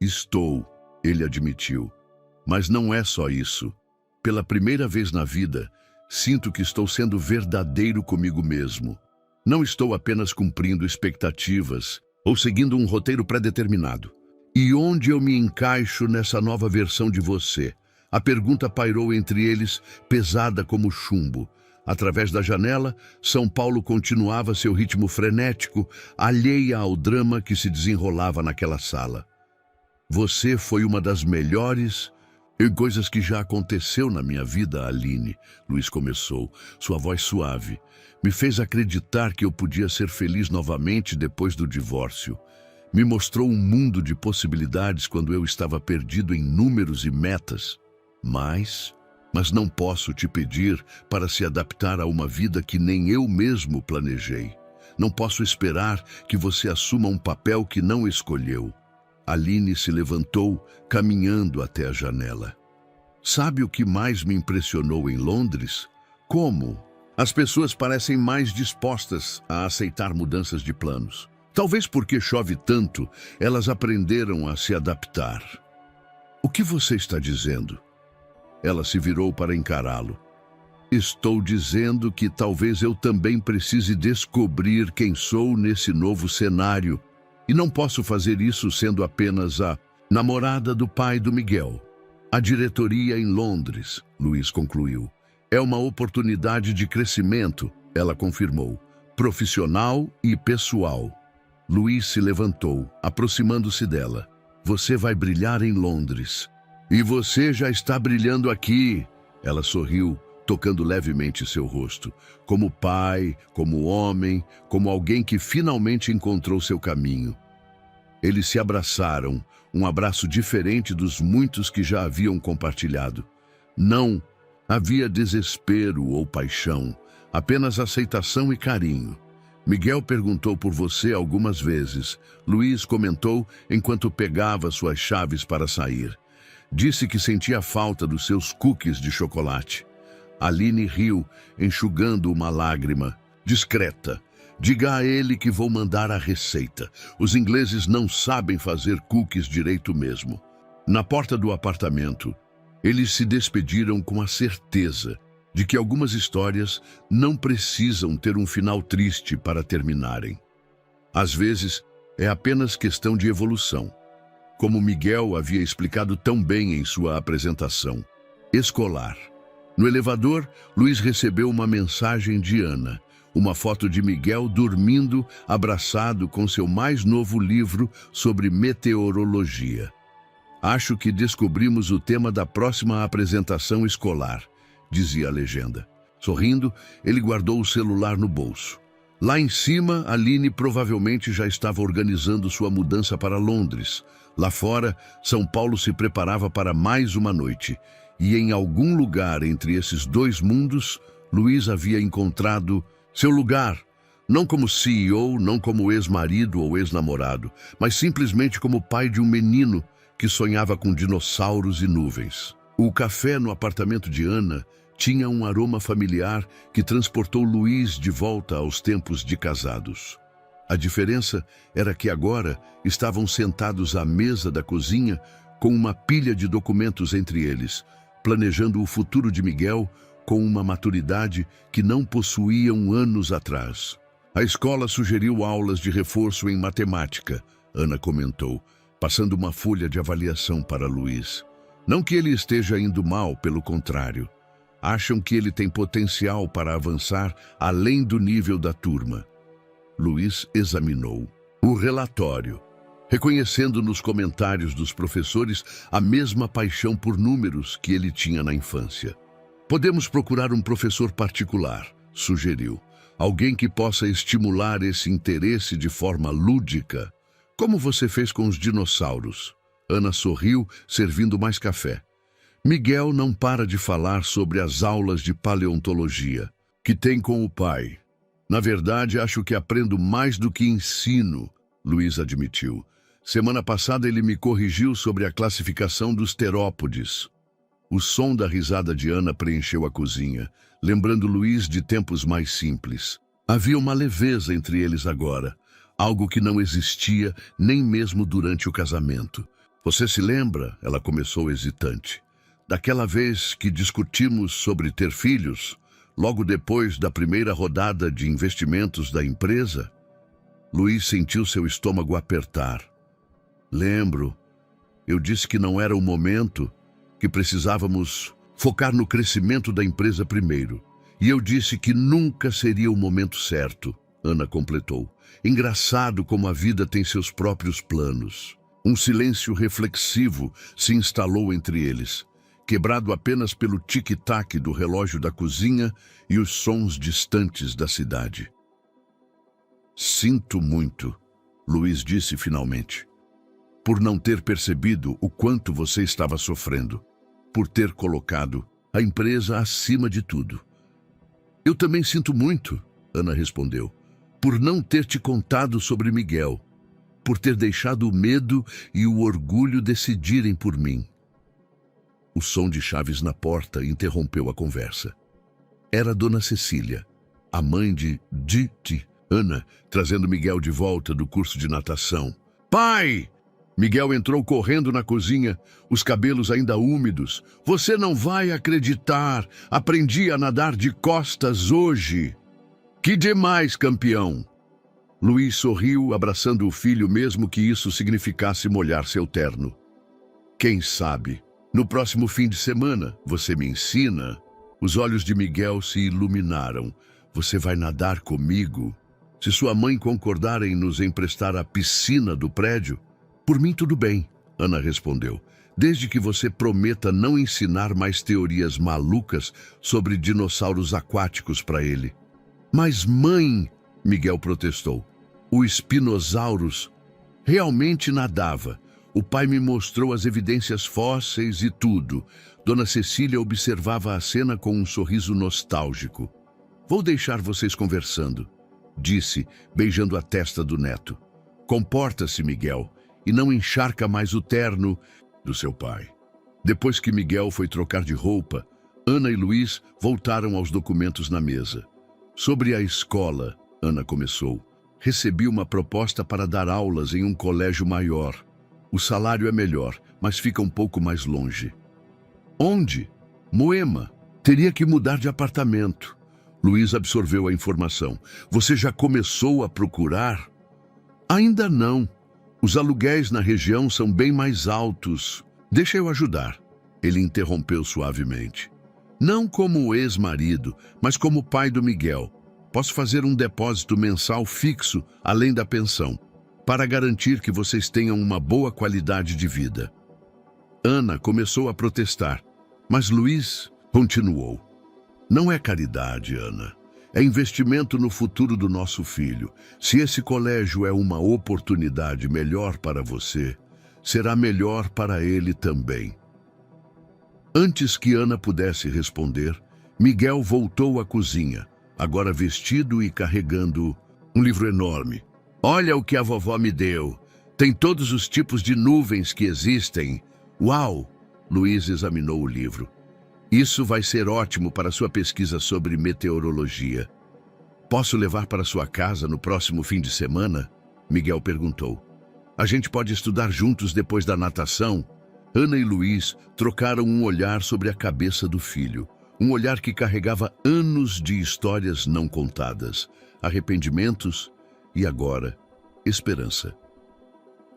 Estou, ele admitiu. Mas não é só isso. Pela primeira vez na vida, sinto que estou sendo verdadeiro comigo mesmo. Não estou apenas cumprindo expectativas ou seguindo um roteiro pré-determinado. E onde eu me encaixo nessa nova versão de você? A pergunta pairou entre eles, pesada como chumbo. Através da janela, São Paulo continuava seu ritmo frenético, alheia ao drama que se desenrolava naquela sala. Você foi uma das melhores coisas que já aconteceu na minha vida, Aline, Luiz começou, sua voz suave. Me fez acreditar que eu podia ser feliz novamente depois do divórcio. Me mostrou um mundo de possibilidades quando eu estava perdido em números e metas. Mas não posso te pedir para se adaptar a uma vida que nem eu mesmo planejei. Não posso esperar que você assuma um papel que não escolheu. Aline se levantou, caminhando até a janela. Sabe o que mais me impressionou em Londres? Como as pessoas parecem mais dispostas a aceitar mudanças de planos. Talvez porque chove tanto, elas aprenderam a se adaptar. O que você está dizendo? Ela se virou para encará-lo. Estou dizendo que talvez eu também precise descobrir quem sou nesse novo cenário. E não posso fazer isso sendo apenas a namorada do pai do Miguel. A diretoria em Londres, Luiz concluiu. É uma oportunidade de crescimento, ela confirmou. Profissional e pessoal. Luiz se levantou, aproximando-se dela. Você vai brilhar em Londres. E você já está brilhando aqui. Ela sorriu, tocando levemente seu rosto. Como pai, como homem, como alguém que finalmente encontrou seu caminho. Eles se abraçaram, um abraço diferente dos muitos que já haviam compartilhado. Não havia desespero ou paixão, apenas aceitação e carinho. Miguel perguntou por você algumas vezes. Luiz comentou enquanto pegava suas chaves para sair. Disse que sentia falta dos seus cookies de chocolate. Aline riu, enxugando uma lágrima. Discreta. Diga a ele que vou mandar a receita. Os ingleses não sabem fazer cookies direito mesmo. Na porta do apartamento, eles se despediram com a certeza de que algumas histórias não precisam ter um final triste para terminarem. Às vezes, é apenas questão de evolução, como Miguel havia explicado tão bem em sua apresentação escolar. No elevador, Luiz recebeu uma mensagem de Ana, uma foto de Miguel dormindo, abraçado com seu mais novo livro sobre meteorologia. Acho que descobrimos o tema da próxima apresentação escolar, dizia a legenda. Sorrindo, ele guardou o celular no bolso. Lá em cima, Aline provavelmente já estava organizando sua mudança para Londres. Lá fora, São Paulo se preparava para mais uma noite. E em algum lugar entre esses dois mundos, Luiz havia encontrado seu lugar. Não como CEO, não como ex-marido ou ex-namorado, mas simplesmente como pai de um menino que sonhava com dinossauros e nuvens. O café no apartamento de Ana tinha um aroma familiar que transportou Luiz de volta aos tempos de casados. A diferença era que agora estavam sentados à mesa da cozinha com uma pilha de documentos entre eles, planejando o futuro de Miguel com uma maturidade que não possuíam anos atrás. A escola sugeriu aulas de reforço em matemática, Ana comentou, passando uma folha de avaliação para Luiz. Não que ele esteja indo mal, pelo contrário. Acham que ele tem potencial para avançar além do nível da turma. Luiz examinou o relatório, reconhecendo nos comentários dos professores a mesma paixão por números que ele tinha na infância. Podemos procurar um professor particular, sugeriu. Alguém que possa estimular esse interesse de forma lúdica, como você fez com os dinossauros. Ana sorriu, servindo mais café. Miguel não para de falar sobre as aulas de paleontologia que tem com o pai. Na verdade, acho que aprendo mais do que ensino, Luiz admitiu. Semana passada ele me corrigiu sobre a classificação dos terópodes. O som da risada de Ana preencheu a cozinha, lembrando Luiz de tempos mais simples. Havia uma leveza entre eles agora, algo que não existia nem mesmo durante o casamento. Você se lembra? Ela começou hesitante. Daquela vez que discutimos sobre ter filhos, logo depois da primeira rodada de investimentos da empresa? Luiz sentiu seu estômago apertar. Lembro. Eu disse que não era o momento, que precisávamos focar no crescimento da empresa primeiro. E eu disse que nunca seria o momento certo, Ana completou. Engraçado como a vida tem seus próprios planos. Um silêncio reflexivo se instalou entre eles, quebrado apenas pelo tic-tac do relógio da cozinha e os sons distantes da cidade. Sinto muito, Luiz disse finalmente, por não ter percebido o quanto você estava sofrendo, por ter colocado a empresa acima de tudo. Eu também sinto muito, Ana respondeu, por não ter te contado sobre Miguel, por ter deixado o medo e o orgulho decidirem por mim. O som de chaves na porta interrompeu a conversa. Era Dona Cecília, a mãe de Diti, Ana, trazendo Miguel de volta do curso de natação. Pai! Miguel entrou correndo na cozinha, os cabelos ainda úmidos. Você não vai acreditar! Aprendi a nadar de costas hoje! Que demais, campeão! Luiz sorriu, abraçando o filho, mesmo que isso significasse molhar seu terno. Quem sabe, no próximo fim de semana, você me ensina? Os olhos de Miguel se iluminaram. Você vai nadar comigo? Se sua mãe concordar em nos emprestar a piscina do prédio? Por mim, tudo bem, Ana respondeu, desde que você prometa não ensinar mais teorias malucas sobre dinossauros aquáticos para ele. Mas, mãe, Miguel protestou, o Spinosaurus realmente nadava. O pai me mostrou as evidências fósseis e tudo. Dona Cecília observava a cena com um sorriso nostálgico. Vou deixar vocês conversando, disse, beijando a testa do neto. Comporta-se, Miguel, e não encharca mais o terno do seu pai. Depois que Miguel foi trocar de roupa, Ana e Luiz voltaram aos documentos na mesa. Sobre a escola, Ana começou. Recebi uma proposta para dar aulas em um colégio maior. O salário é melhor, mas fica um pouco mais longe. Onde? Moema. Teria que mudar de apartamento. Luiz absorveu a informação. Você já começou a procurar? Ainda não. Os aluguéis na região são bem mais altos. Deixa eu ajudar. Ele interrompeu suavemente. Não como ex-marido, mas como pai do Miguel. Posso fazer um depósito mensal fixo, além da pensão, para garantir que vocês tenham uma boa qualidade de vida. Ana começou a protestar, mas Luiz continuou. Não é caridade, Ana. É investimento no futuro do nosso filho. Se esse colégio é uma oportunidade melhor para você, será melhor para ele também. Antes que Ana pudesse responder, Miguel voltou à cozinha, agora vestido e carregando um livro enorme. Olha o que a vovó me deu. Tem todos os tipos de nuvens que existem. Uau! Luiz examinou o livro. Isso vai ser ótimo para sua pesquisa sobre meteorologia. Posso levar para sua casa no próximo fim de semana? Miguel perguntou. A gente pode estudar juntos depois da natação? Ana e Luiz trocaram um olhar sobre a cabeça do filho. Um olhar que carregava anos de histórias não contadas, arrependimentos e agora, esperança.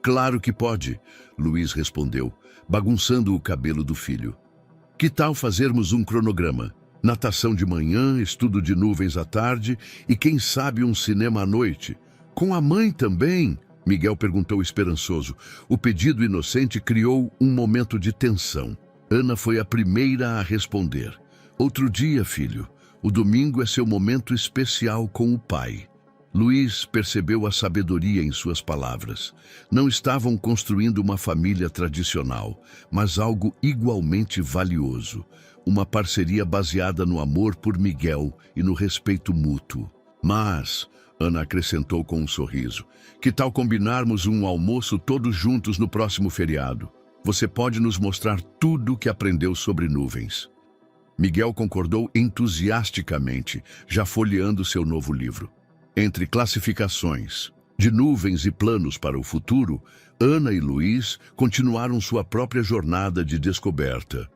Claro que pode, Luiz respondeu, bagunçando o cabelo do filho. Que tal fazermos um cronograma? Natação de manhã, estudo de nuvens à tarde e quem sabe um cinema à noite. Com a mãe também? Miguel perguntou esperançoso. O pedido inocente criou um momento de tensão. Ana foi a primeira a responder. Outro dia, filho. O domingo é seu momento especial com o pai. Luiz percebeu a sabedoria em suas palavras. Não estavam construindo uma família tradicional, mas algo igualmente valioso. Uma parceria baseada no amor por Miguel e no respeito mútuo. Mas, Ana acrescentou com um sorriso, que tal combinarmos um almoço todos juntos no próximo feriado? Você pode nos mostrar tudo o que aprendeu sobre nuvens. Miguel concordou entusiasticamente, já folheando seu novo livro. Entre classificações de nuvens e planos para o futuro, Ana e Luiz continuaram sua própria jornada de descoberta.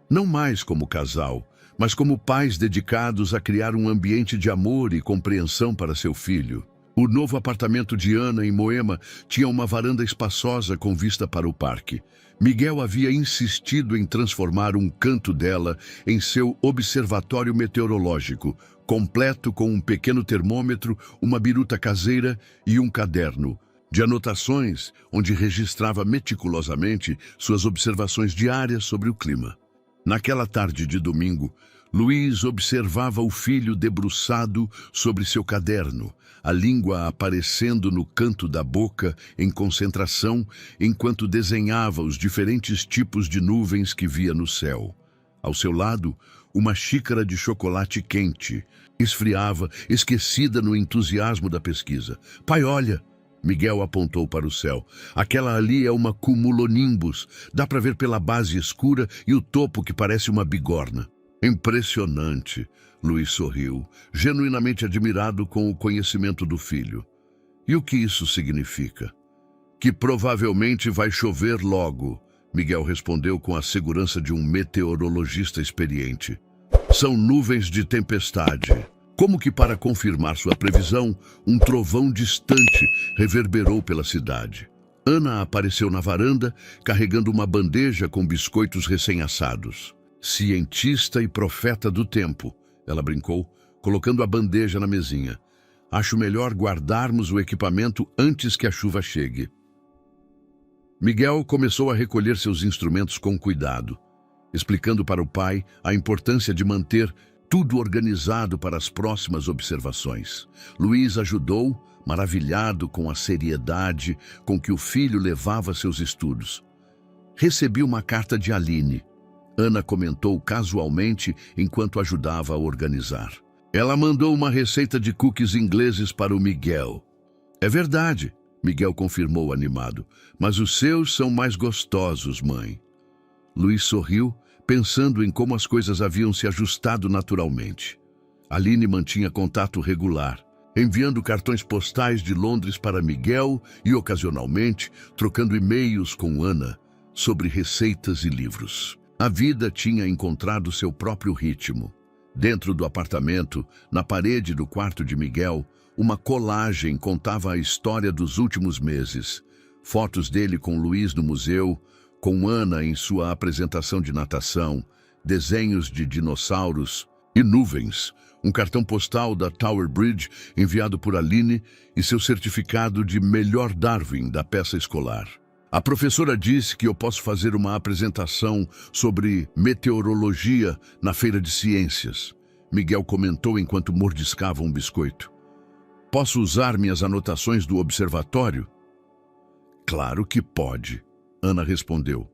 Não mais como casal, mas como pais dedicados a criar um ambiente de amor e compreensão para seu filho. O novo apartamento de Ana em Moema tinha uma varanda espaçosa com vista para o parque. Miguel havia insistido em transformar um canto dela em seu observatório meteorológico, completo com um pequeno termômetro, uma biruta caseira e um caderno de anotações, onde registrava meticulosamente suas observações diárias sobre o clima. Naquela tarde de domingo, Luiz observava o filho debruçado sobre seu caderno, a língua aparecendo no canto da boca em concentração, enquanto desenhava os diferentes tipos de nuvens que via no céu. Ao seu lado, uma xícara de chocolate quente esfriava, esquecida no entusiasmo da pesquisa. Pai, olha! Miguel apontou para o céu. Aquela ali é uma cumulonimbus. Dá para ver pela base escura e o topo que parece uma bigorna. Impressionante, Luiz sorriu, genuinamente admirado com o conhecimento do filho. E o que isso significa? Que provavelmente vai chover logo, Miguel respondeu com a segurança de um meteorologista experiente. São nuvens de tempestade. Como que para confirmar sua previsão, um trovão distante reverberou pela cidade. Ana apareceu na varanda, carregando uma bandeja com biscoitos recém-assados. Cientista e profeta do tempo, ela brincou, colocando a bandeja na mesinha. Acho melhor guardarmos o equipamento antes que a chuva chegue. Miguel começou a recolher seus instrumentos com cuidado, explicando para o pai a importância de manter tudo organizado para as próximas observações. Luiz ajudou, maravilhado com a seriedade com que o filho levava seus estudos. Recebi uma carta de Aline. Ana comentou casualmente enquanto ajudava a organizar. Ela mandou uma receita de cookies ingleses para o Miguel. É verdade, Miguel confirmou animado, mas os seus são mais gostosos, mãe. Luiz sorriu, pensando em como as coisas haviam se ajustado naturalmente. Aline mantinha contato regular, enviando cartões postais de Londres para Miguel e, ocasionalmente, trocando e-mails com Ana sobre receitas e livros. A vida tinha encontrado seu próprio ritmo. Dentro do apartamento, na parede do quarto de Miguel, uma colagem contava a história dos últimos meses. Fotos dele com Luiz no museu, com Ana em sua apresentação de natação, desenhos de dinossauros e nuvens, um cartão postal da Tower Bridge enviado por Aline e seu certificado de melhor Darwin da peça escolar. A professora disse que eu posso fazer uma apresentação sobre meteorologia na Feira de Ciências. Miguel comentou enquanto mordiscava um biscoito. Posso usar minhas anotações do observatório? Claro que pode, Ana respondeu.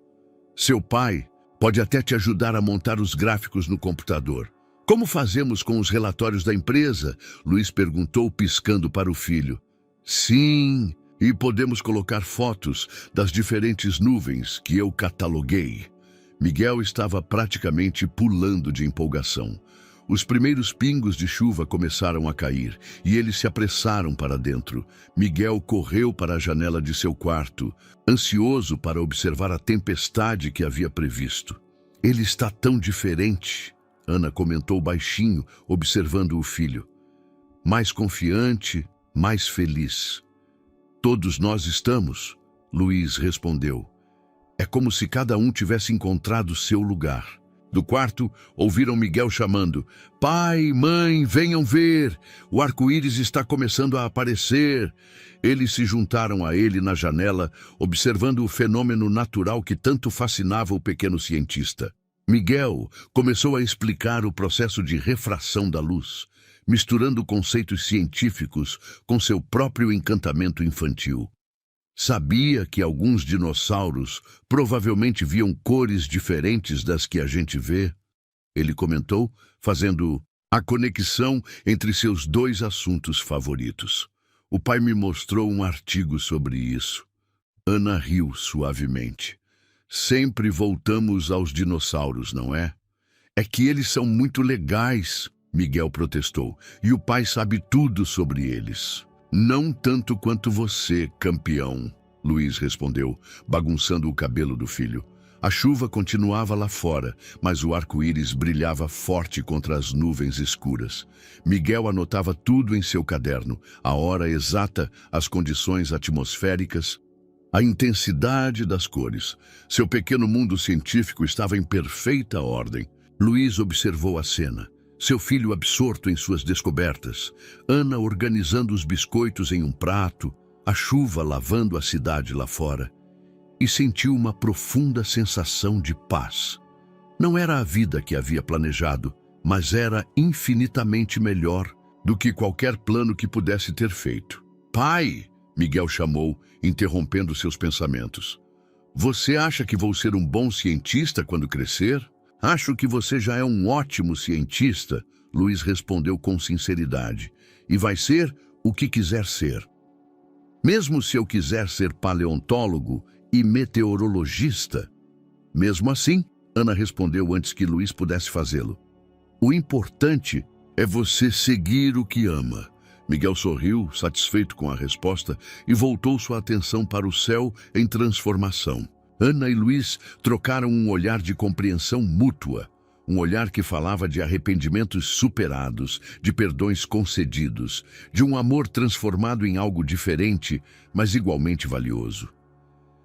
Seu pai pode até te ajudar a montar os gráficos no computador. Como fazemos com os relatórios da empresa? Luiz perguntou, piscando para o filho. Sim, e podemos colocar fotos das diferentes nuvens que eu cataloguei. Miguel estava praticamente pulando de empolgação. Os primeiros pingos de chuva começaram a cair e eles se apressaram para dentro. Miguel correu para a janela de seu quarto, ansioso para observar a tempestade que havia previsto. Ele está tão diferente, Ana comentou baixinho, observando o filho. Mais confiante, mais feliz. Todos nós estamos, Luiz respondeu. É como se cada um tivesse encontrado seu lugar. Do quarto, ouviram Miguel chamando. Pai, mãe, venham ver! O arco-íris está começando a aparecer. Eles se juntaram a ele na janela, observando o fenômeno natural que tanto fascinava o pequeno cientista. Miguel começou a explicar o processo de refração da luz, misturando conceitos científicos com seu próprio encantamento infantil. Sabia que alguns dinossauros provavelmente viam cores diferentes das que a gente vê? Ele comentou, fazendo a conexão entre seus dois assuntos favoritos. O pai me mostrou um artigo sobre isso. Ana riu suavemente. Sempre voltamos aos dinossauros, não é? É que eles são muito legais, Miguel protestou, e o pai sabe tudo sobre eles. Não tanto quanto você, campeão, Luiz respondeu, bagunçando o cabelo do filho. A chuva continuava lá fora, mas o arco-íris brilhava forte contra as nuvens escuras. Miguel anotava tudo em seu caderno, a hora exata, as condições atmosféricas, a intensidade das cores. Seu pequeno mundo científico estava em perfeita ordem. Luiz observou a cena. Seu filho absorto em suas descobertas, Ana organizando os biscoitos em um prato, a chuva lavando a cidade lá fora, e sentiu uma profunda sensação de paz. Não era a vida que havia planejado, mas era infinitamente melhor do que qualquer plano que pudesse ter feito. Pai, Miguel chamou, interrompendo seus pensamentos. Você acha que vou ser um bom cientista quando crescer? Acho que você já é um ótimo cientista, Luiz respondeu com sinceridade, e vai ser o que quiser ser. Mesmo se eu quiser ser paleontólogo e meteorologista. Mesmo assim, Ana respondeu antes que Luiz pudesse fazê-lo. O importante é você seguir o que ama. Miguel sorriu, satisfeito com a resposta, e voltou sua atenção para o céu em transformação. Ana e Luiz trocaram um olhar de compreensão mútua, um olhar que falava de arrependimentos superados, de perdões concedidos, de um amor transformado em algo diferente, mas igualmente valioso.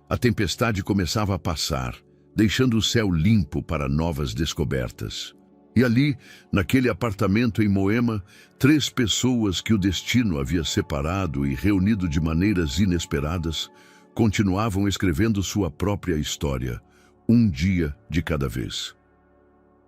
A tempestade começava a passar, deixando o céu limpo para novas descobertas. E ali, naquele apartamento em Moema, 3 pessoas que o destino havia separado e reunido de maneiras inesperadas, continuavam escrevendo sua própria história, um dia de cada vez.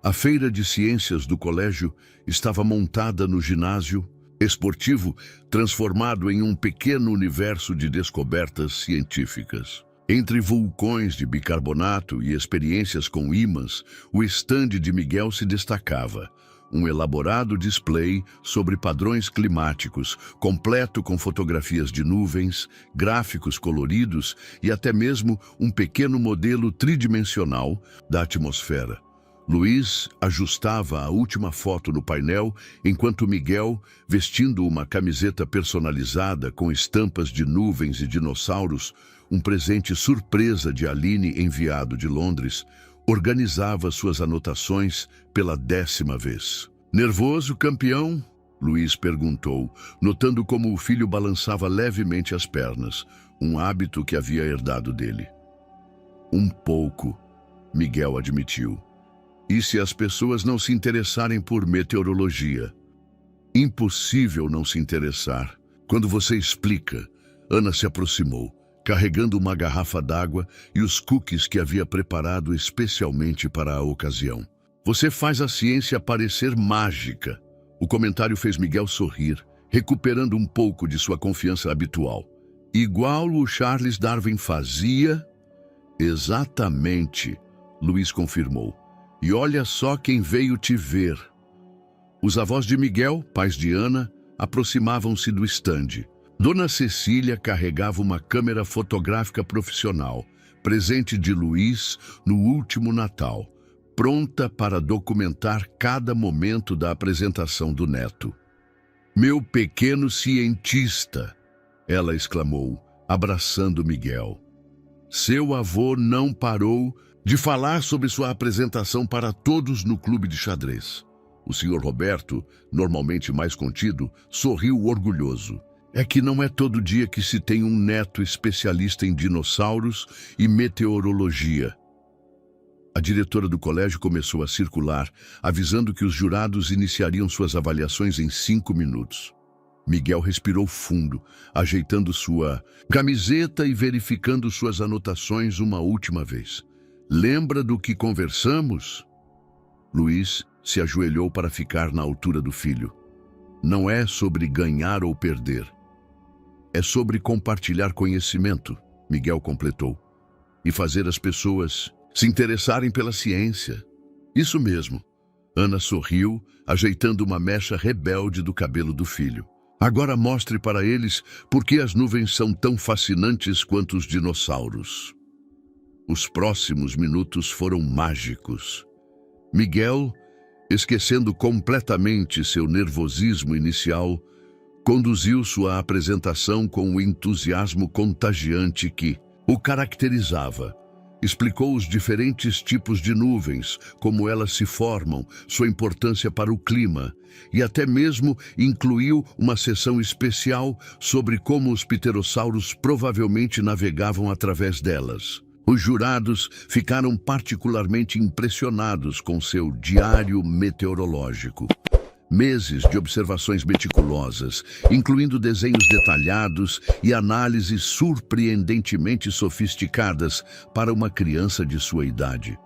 A feira de ciências do colégio estava montada no ginásio esportivo, transformado em um pequeno universo de descobertas científicas. Entre vulcões de bicarbonato e experiências com ímãs, o estande de Miguel se destacava. um elaborado display sobre padrões climáticos, completo com fotografias de nuvens, gráficos coloridos e até mesmo um pequeno modelo tridimensional da atmosfera. Luiz ajustava a última foto no painel, enquanto Miguel, vestindo uma camiseta personalizada com estampas de nuvens e dinossauros, um presente surpresa de Aline enviado de Londres, organizava suas anotações pela 10ª vez. Nervoso, campeão? Luiz perguntou, notando como o filho balançava levemente as pernas, um hábito que havia herdado dele. Um pouco, Miguel admitiu. E se as pessoas não se interessarem por meteorologia? Impossível não se interessar. Quando você explica, Ana se aproximou, carregando uma garrafa d'água e os cookies que havia preparado especialmente para a ocasião. Você faz a ciência parecer mágica. O comentário fez Miguel sorrir, recuperando um pouco de sua confiança habitual. Igual o Charles Darwin fazia? Exatamente, Luiz confirmou. E olha só quem veio te ver. Os avós de Miguel, pais de Ana, aproximavam-se do estande. Dona Cecília carregava uma câmera fotográfica profissional, presente de Luiz no último Natal, pronta para documentar cada momento da apresentação do neto. Meu pequeno cientista, ela exclamou, abraçando Miguel. Seu avô não parou de falar sobre sua apresentação para todos no clube de xadrez. O senhor Roberto, normalmente mais contido, sorriu orgulhoso. É que não é todo dia que se tem um neto especialista em dinossauros e meteorologia. A diretora do colégio começou a circular, avisando que os jurados iniciariam suas avaliações em 5 minutos. Miguel respirou fundo, ajeitando sua camiseta e verificando suas anotações uma última vez. Lembra do que conversamos? Luiz se ajoelhou para ficar na altura do filho. Não é sobre ganhar ou perder. É sobre compartilhar conhecimento, Miguel completou, e fazer as pessoas se interessarem pela ciência. Isso mesmo. Ana sorriu, ajeitando uma mecha rebelde do cabelo do filho. Agora mostre para eles por que as nuvens são tão fascinantes quanto os dinossauros. Os próximos minutos foram mágicos. Miguel, esquecendo completamente seu nervosismo inicial, conduziu sua apresentação com o entusiasmo contagiante que o caracterizava. Explicou os diferentes tipos de nuvens, como elas se formam, sua importância para o clima, e até mesmo incluiu uma sessão especial sobre como os pterossauros provavelmente navegavam através delas. Os jurados ficaram particularmente impressionados com seu diário meteorológico. Meses de observações meticulosas, incluindo desenhos detalhados e análises surpreendentemente sofisticadas para uma criança de sua idade.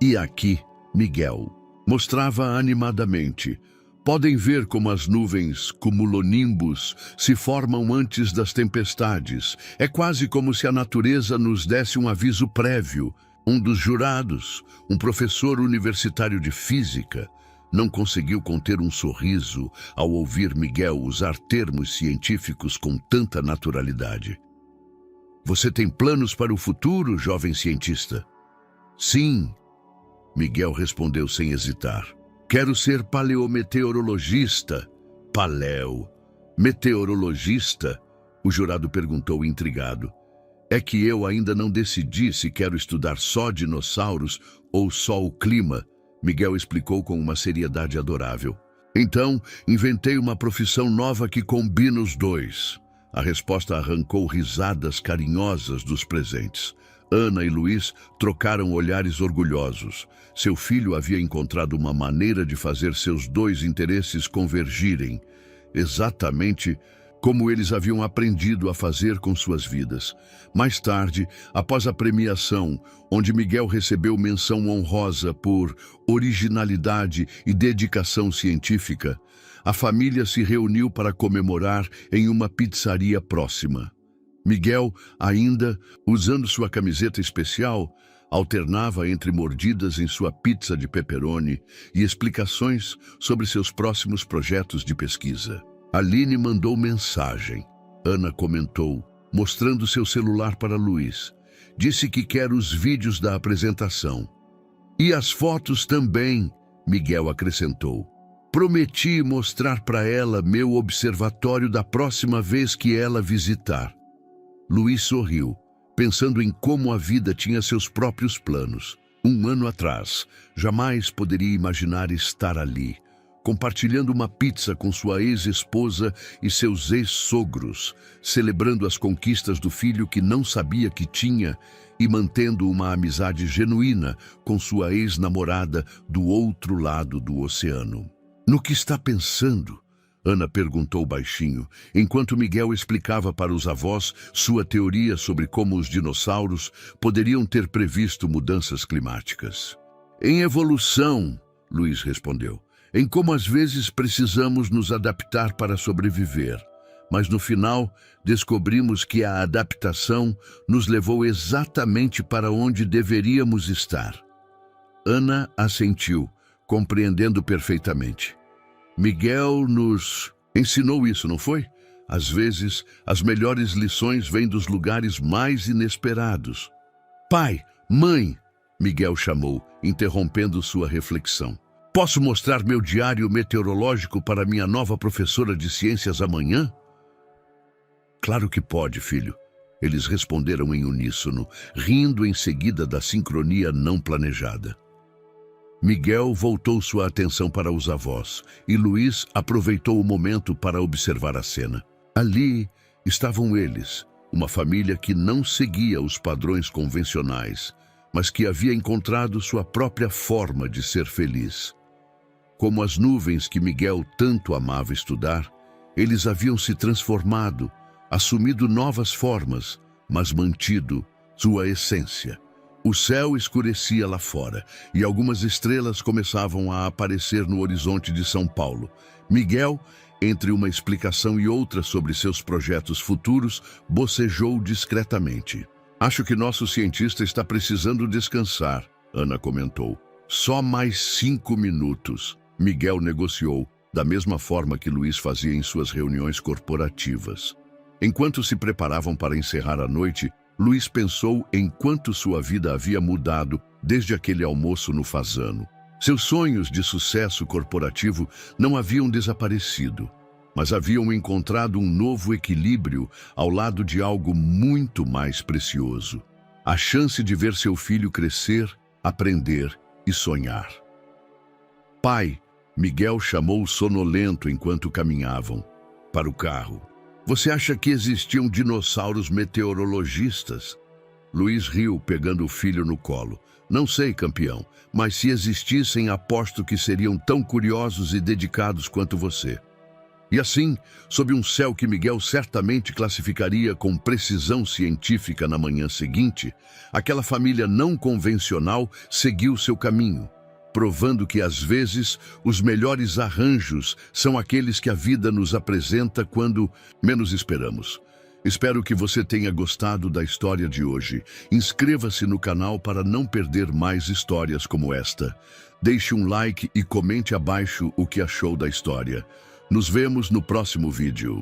E aqui, Miguel mostrava animadamente. Podem ver como as nuvens cumulonimbus se formam antes das tempestades. É quase como se a natureza nos desse um aviso prévio. Um dos jurados, um professor universitário de física, não conseguiu conter um sorriso ao ouvir Miguel usar termos científicos com tanta naturalidade. Você tem planos para o futuro, jovem cientista? Sim, Miguel respondeu sem hesitar. Quero ser paleometeorologista. Meteorologista? O jurado perguntou intrigado. É que eu ainda não decidi se quero estudar só dinossauros ou só o clima, Miguel explicou com uma seriedade adorável. Então, inventei uma profissão nova que combina os dois. A resposta arrancou risadas carinhosas dos presentes. Ana e Luiz trocaram olhares orgulhosos. Seu filho havia encontrado uma maneira de fazer seus dois interesses convergirem, exatamente como eles haviam aprendido a fazer com suas vidas. Mais tarde, após a premiação, onde Miguel recebeu menção honrosa por originalidade e dedicação científica, a família se reuniu para comemorar em uma pizzaria próxima. Miguel, ainda usando sua camiseta especial, Alternava entre mordidas em sua pizza de pepperoni e explicações sobre seus próximos projetos de pesquisa. Aline mandou mensagem. Ana comentou, mostrando seu celular para Luiz. Disse que quer os vídeos da apresentação. E as fotos também, Miguel acrescentou. Prometi mostrar para ela meu observatório da próxima vez que ela visitar. Luiz sorriu, pensando em como a vida tinha seus próprios planos. 1 ano atrás, jamais poderia imaginar estar ali, compartilhando uma pizza com sua ex-esposa e seus ex-sogros, celebrando as conquistas do filho que não sabia que tinha e mantendo uma amizade genuína com sua ex-namorada do outro lado do oceano. No que está pensando? Ana perguntou baixinho, enquanto Miguel explicava para os avós sua teoria sobre como os dinossauros poderiam ter previsto mudanças climáticas. Em evolução, Luiz respondeu, em como às vezes precisamos nos adaptar para sobreviver. Mas no final, descobrimos que a adaptação nos levou exatamente para onde deveríamos estar. Ana assentiu, compreendendo perfeitamente. Miguel nos ensinou isso, não foi? Às vezes, as melhores lições vêm dos lugares mais inesperados. Pai, mãe, Miguel chamou, interrompendo sua reflexão. Posso mostrar meu diário meteorológico para minha nova professora de ciências amanhã? Claro que pode, filho. Eles responderam em uníssono, rindo em seguida da sincronia não planejada. Miguel voltou sua atenção para os avós e Luiz aproveitou o momento para observar a cena. Ali estavam eles, uma família que não seguia os padrões convencionais, mas que havia encontrado sua própria forma de ser feliz. Como as nuvens que Miguel tanto amava estudar, eles haviam se transformado, assumido novas formas, mas mantido sua essência. O céu escurecia lá fora e algumas estrelas começavam a aparecer no horizonte de São Paulo. Miguel, entre uma explicação e outra sobre seus projetos futuros, bocejou discretamente. Acho que nosso cientista está precisando descansar, Ana comentou. Só mais 5 minutos, Miguel negociou, da mesma forma que Luiz fazia em suas reuniões corporativas. Enquanto se preparavam para encerrar a noite, Luiz pensou em quanto sua vida havia mudado desde aquele almoço no Fazano. Seus sonhos de sucesso corporativo não haviam desaparecido, mas haviam encontrado um novo equilíbrio ao lado de algo muito mais precioso. A chance de ver seu filho crescer, aprender e sonhar. Pai, Miguel chamou sonolento enquanto caminhavam para o carro. Você acha que existiam dinossauros meteorologistas? Luiz riu, pegando o filho no colo. Não sei, campeão, mas se existissem, aposto que seriam tão curiosos e dedicados quanto você. E assim, sob um céu que Miguel certamente classificaria com precisão científica na manhã seguinte, aquela família não convencional seguiu seu caminho, provando que, às vezes, os melhores arranjos são aqueles que a vida nos apresenta quando menos esperamos. Espero que você tenha gostado da história de hoje. Inscreva-se no canal para não perder mais histórias como esta. Deixe um like e comente abaixo o que achou da história. Nos vemos no próximo vídeo.